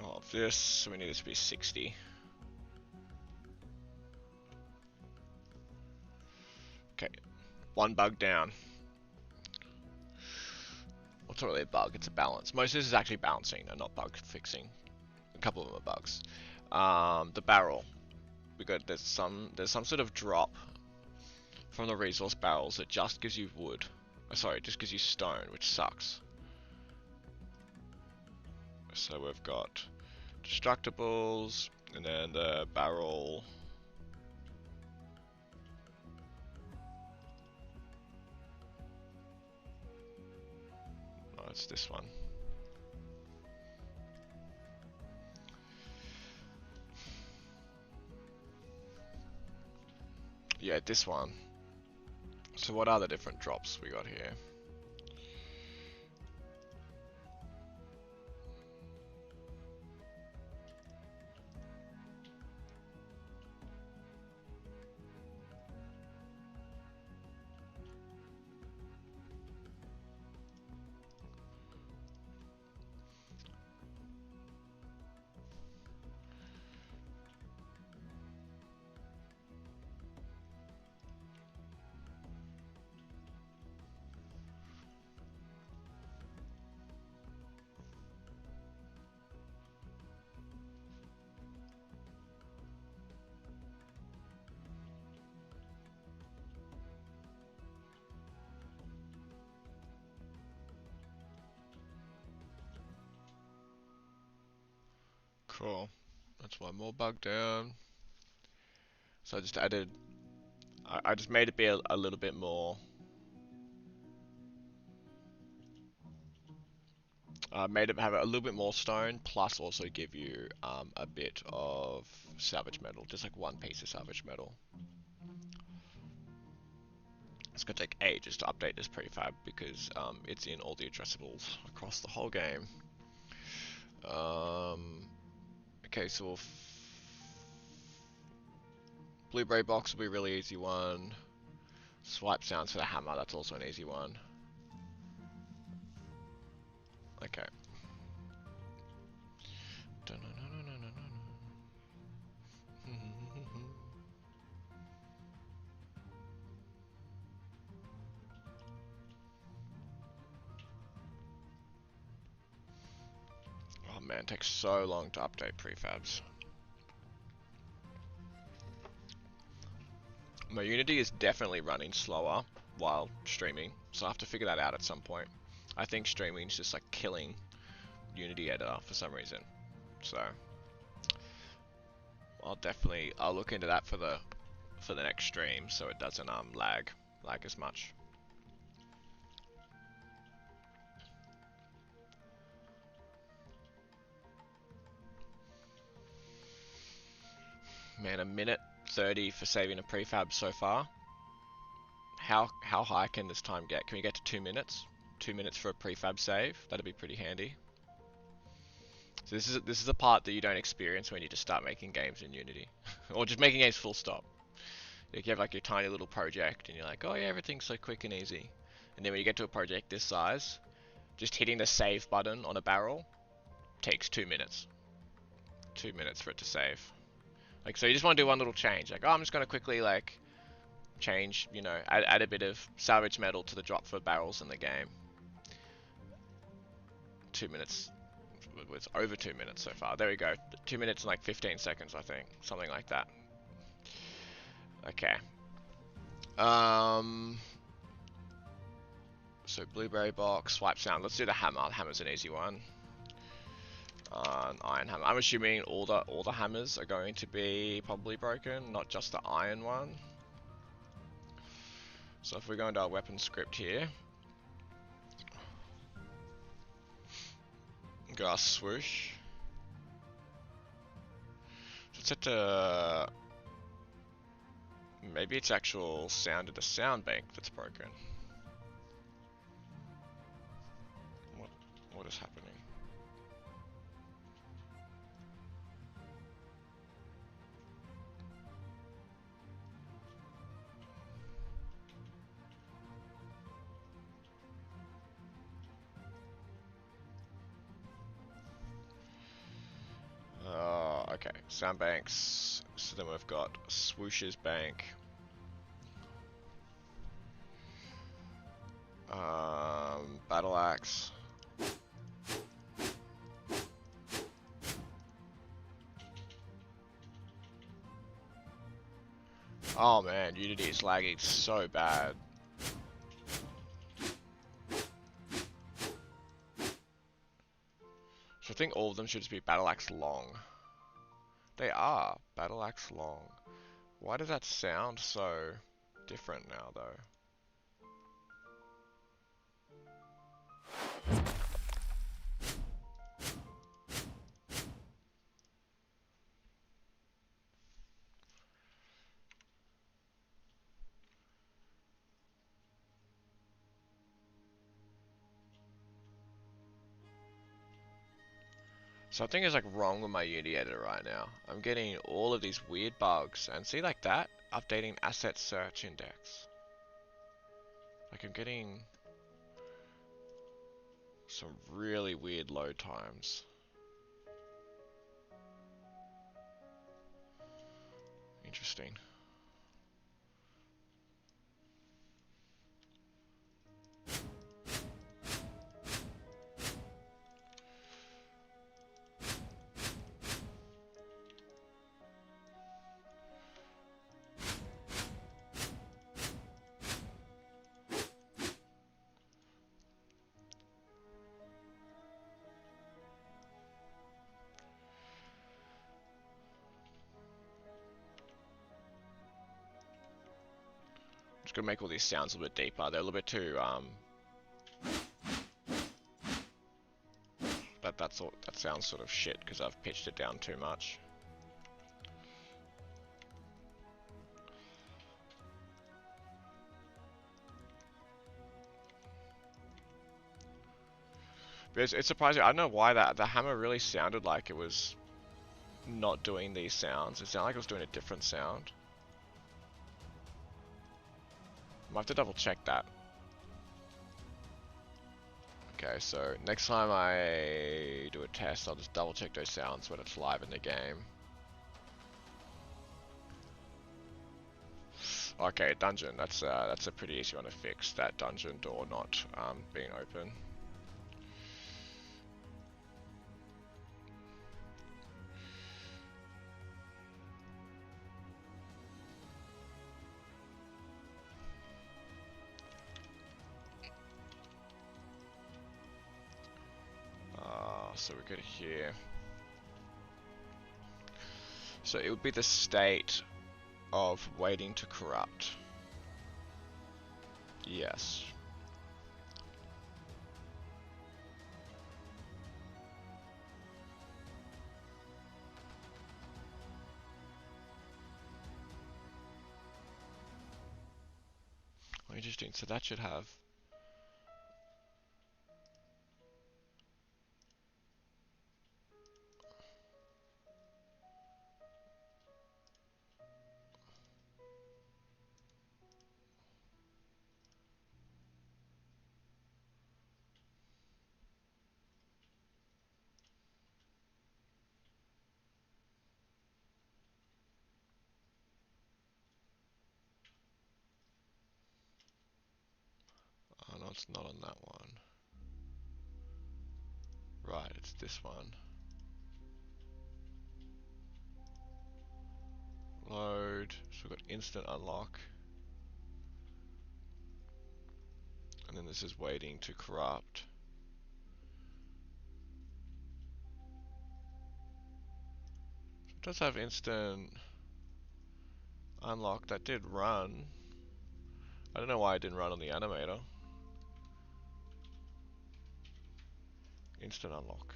Of this, so we need this to be 60. Okay, one bug down. Well, it's not really a bug, it's a balance. Most of this is actually balancing and not bug fixing. A couple of them are bugs. The barrel. There's some sort of drop from the resource barrels that just gives you wood. Sorry, just gives you stone, which sucks. So we've got destructibles, and then the barrel. Oh, it's this one. Yeah, this one. So what are the different drops we got here? Cool. That's one more bug down. So I just added. I just made it be a little bit more. Made it have a little bit more stone, plus also give you a bit of salvage metal, just like one piece of salvage metal. It's gonna take ages to update this prefab because it's in all the addressables across the whole game. Okay, so Blueberry Box will be a really easy one. Swipe sounds for the hammer, that's also an easy one. Okay. Oh man, it takes so long to update prefabs. My Unity is definitely running slower while streaming, so I have to figure that out at some point. I think streaming is just like killing Unity editor for some reason. So I'll look into that for the next stream so it doesn't lag as much. Man, a minute 30 for saving a prefab so far. How high can this time get? Can we get to 2 minutes? 2 minutes for a prefab save? That'd be pretty handy. So this is a part that you don't experience when you just start making games in Unity, or just making games full stop. Like you have like your tiny little project, and you're like, oh yeah, everything's so quick and easy. And then when you get to a project this size, just hitting the save button on a barrel takes 2 minutes. 2 minutes for it to save. Like, so you just want to do one little change. Like, oh, I'm just going to quickly, like, change, you know, add a bit of salvage metal to the drop for barrels in the game. 2 minutes. It's over 2 minutes so far. There we go. 2 minutes and like 15 seconds, I think. Something like that. Okay. So Blueberry Box, Swipe Sound. Let's do the hammer. The hammer's an easy one. Iron hammer. I'm assuming all the hammers are going to be probably broken, not just the iron one. So if we go into our weapon script here, go our swoosh. So it's set to maybe it's actual sound of the sound bank that's broken. What is happening? Okay, sound banks. So then we've got swooshes bank. Battle axe. Oh man, Unity is lagging so bad. So I think all of them should just be battle axe long. They are battle axe long. Why does that sound so different now though? Something is like wrong with my Unity editor right now. I'm getting all of these weird bugs, and see like that? Updating asset search index. Like I'm getting some really weird load times. Interesting. Just gonna make all these sounds a little bit deeper. They're a little bit too that sounds sort of shit because I've pitched it down too much. But it's surprising. I don't know why that the hammer really sounded like it was not doing these sounds. It sounded like it was doing a different sound. Might have to double check that. Okay, so next time I do a test, I'll just double check those sounds when it's live in the game. Okay, dungeon. That's a pretty easy one to fix. That dungeon door not being open. So we go to here. So it would be the state of waiting to corrupt. Yes. Oh, interesting. So that should have. Oh no, it's not on that one. Right, it's this one. Load. So we've got instant unlock. And then this is waiting to corrupt. It does have instant unlock. That did run. I don't know why it didn't run on the animator. Instant unlock.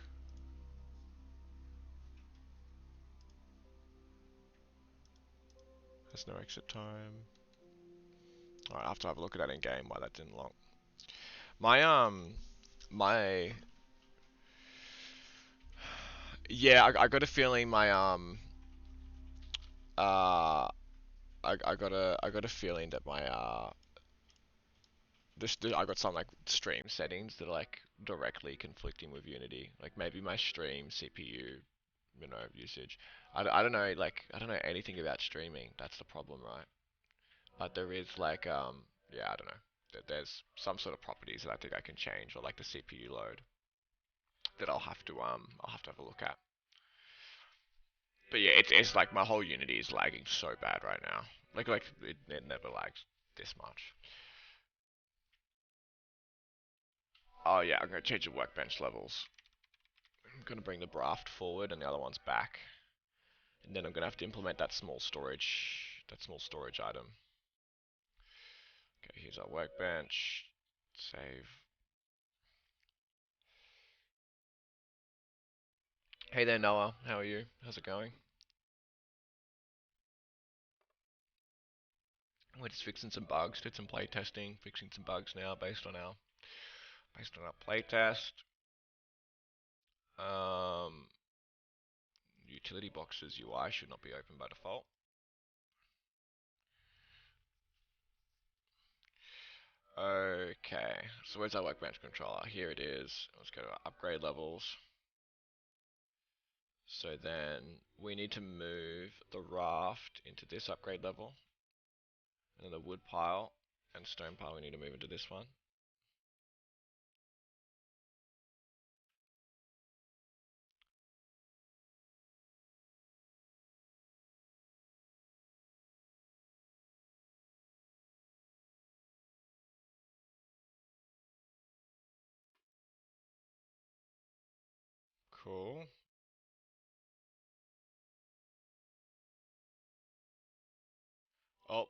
There's no exit time. Alright, I have to have a look at that in game why that didn't lock. My yeah, I got a feeling my uh I got a feeling that my I got some like stream settings that are like directly conflicting with Unity. Like maybe my stream CPU, usage. I don't know, like I don't know anything about streaming. That's the problem, right? But there is like yeah, I don't know. There's some sort of properties that I think I can change, or like the CPU load that I'll have to have a look at. But yeah, it's like my whole Unity is lagging so bad right now. Like it never lags this much. Oh yeah, I'm gonna change the workbench levels. I'm gonna bring the Braft forward and the other one's back. And then I'm gonna have to implement that small storage item. Okay, here's our workbench. Save. Hey there, Noah. How are you? How's it going? We're just fixing some bugs. Did some playtesting, fixing some bugs now based on our playtest. Um, utility boxes UI should not be open by default. Okay, so where's our workbench controller? Here it is. Let's go to upgrade levels. So then we need to move the raft into this upgrade level. And then the wood pile and stone pile we need to move into this one. Cool. Oh,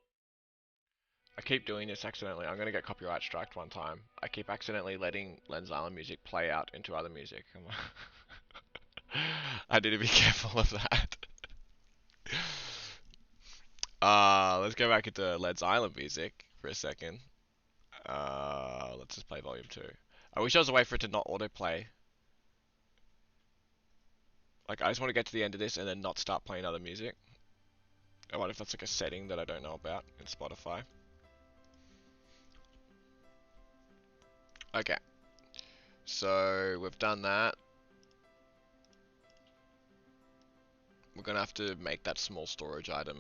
I keep doing this accidentally. I'm gonna get copyright striked one time. I keep accidentally letting Lens Island music play out into other music. I need to be careful of that. Let's go back into Lens Island music for a second. Let's just play volume 2. I wish there was a way for it to not autoplay. Like, I just want to get to the end of this and then not start playing other music. I wonder if that's like a setting that I don't know about in Spotify. Okay, so we've done that. We're gonna have to make that small storage item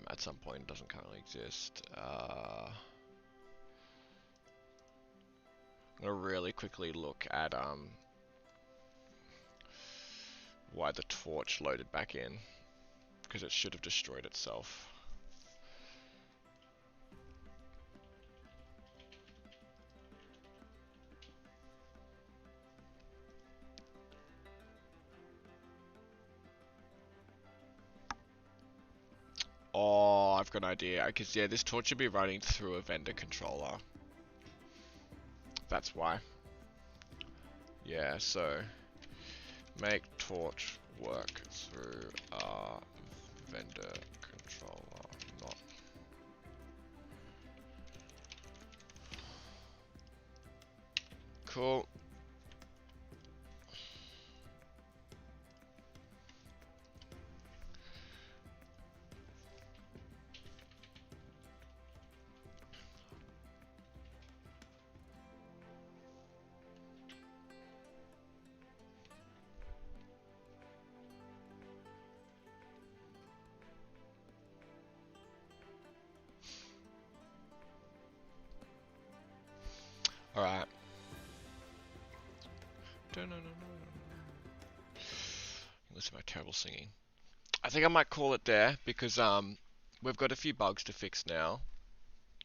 at some point. It doesn't currently exist. I'm gonna really quickly look at why the torch loaded back in, because it should have destroyed itself. Oh, I've got an idea. Because yeah, this torch should be running through a vendor controller. That's why. Yeah, so make torch work through a vendor controller, not. Cool. Alright. Listen to my terrible singing. I think I might call it there because we've got a few bugs to fix now.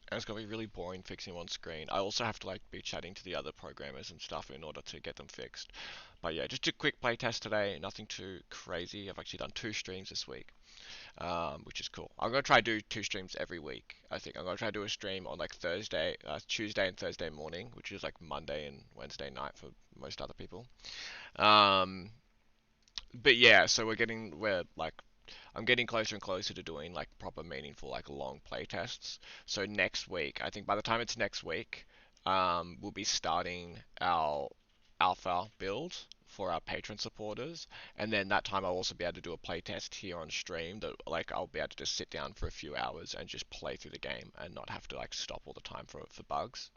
And it's gonna be really boring fixing one screen. I also have to like be chatting to the other programmers and stuff in order to get them fixed. But yeah, just a quick playtest today, nothing too crazy. I've actually done 2 streams this week, which is cool. I'm gonna try to do 2 streams every week. I think I'm gonna try to do a stream on like Tuesday and Thursday morning, which is like Monday and Wednesday night for most other people. Um, but yeah, so we're like I'm getting closer and closer to doing like proper meaningful like long play tests. So next week, I think by the time it's next week, we'll be starting our alpha build for our patron supporters, and then that time I'll also be able to do a play test here on stream that like I'll be able to just sit down for a few hours and just play through the game and not have to like stop all the time for bugs.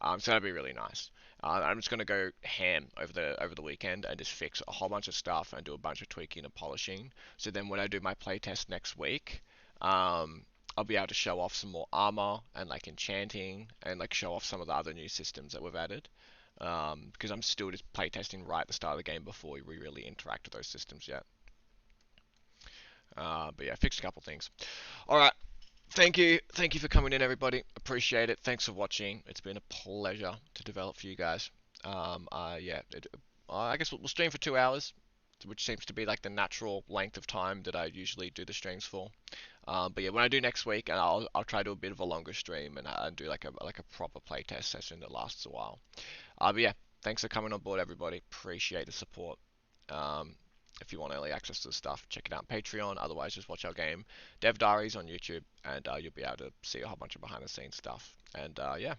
So that'd be really nice. I'm just gonna go ham over the weekend and just fix a whole bunch of stuff and do a bunch of tweaking and polishing. So then when I do my playtest next week, I'll be able to show off some more armor and like enchanting and like show off some of the other new systems that we've added. Because I'm still just playtesting right at the start of the game before we really interact with those systems yet. But yeah, fixed a couple things. All right, thank you for coming in, everybody. Appreciate it. Thanks for watching. It's been a pleasure to develop for you guys. Yeah, I guess we'll stream for 2 hours, which seems to be like the natural length of time that I usually do the streams for. But yeah, when I do next week, and I'll try to do a bit of a longer stream and do like a proper playtest session that lasts a while. But yeah, thanks for coming on board, everybody. Appreciate the support. Um, if you want early access to the stuff, check it out on Patreon. Otherwise, just watch our game Dev Diaries on YouTube, and you'll be able to see a whole bunch of behind the scenes stuff. And yeah,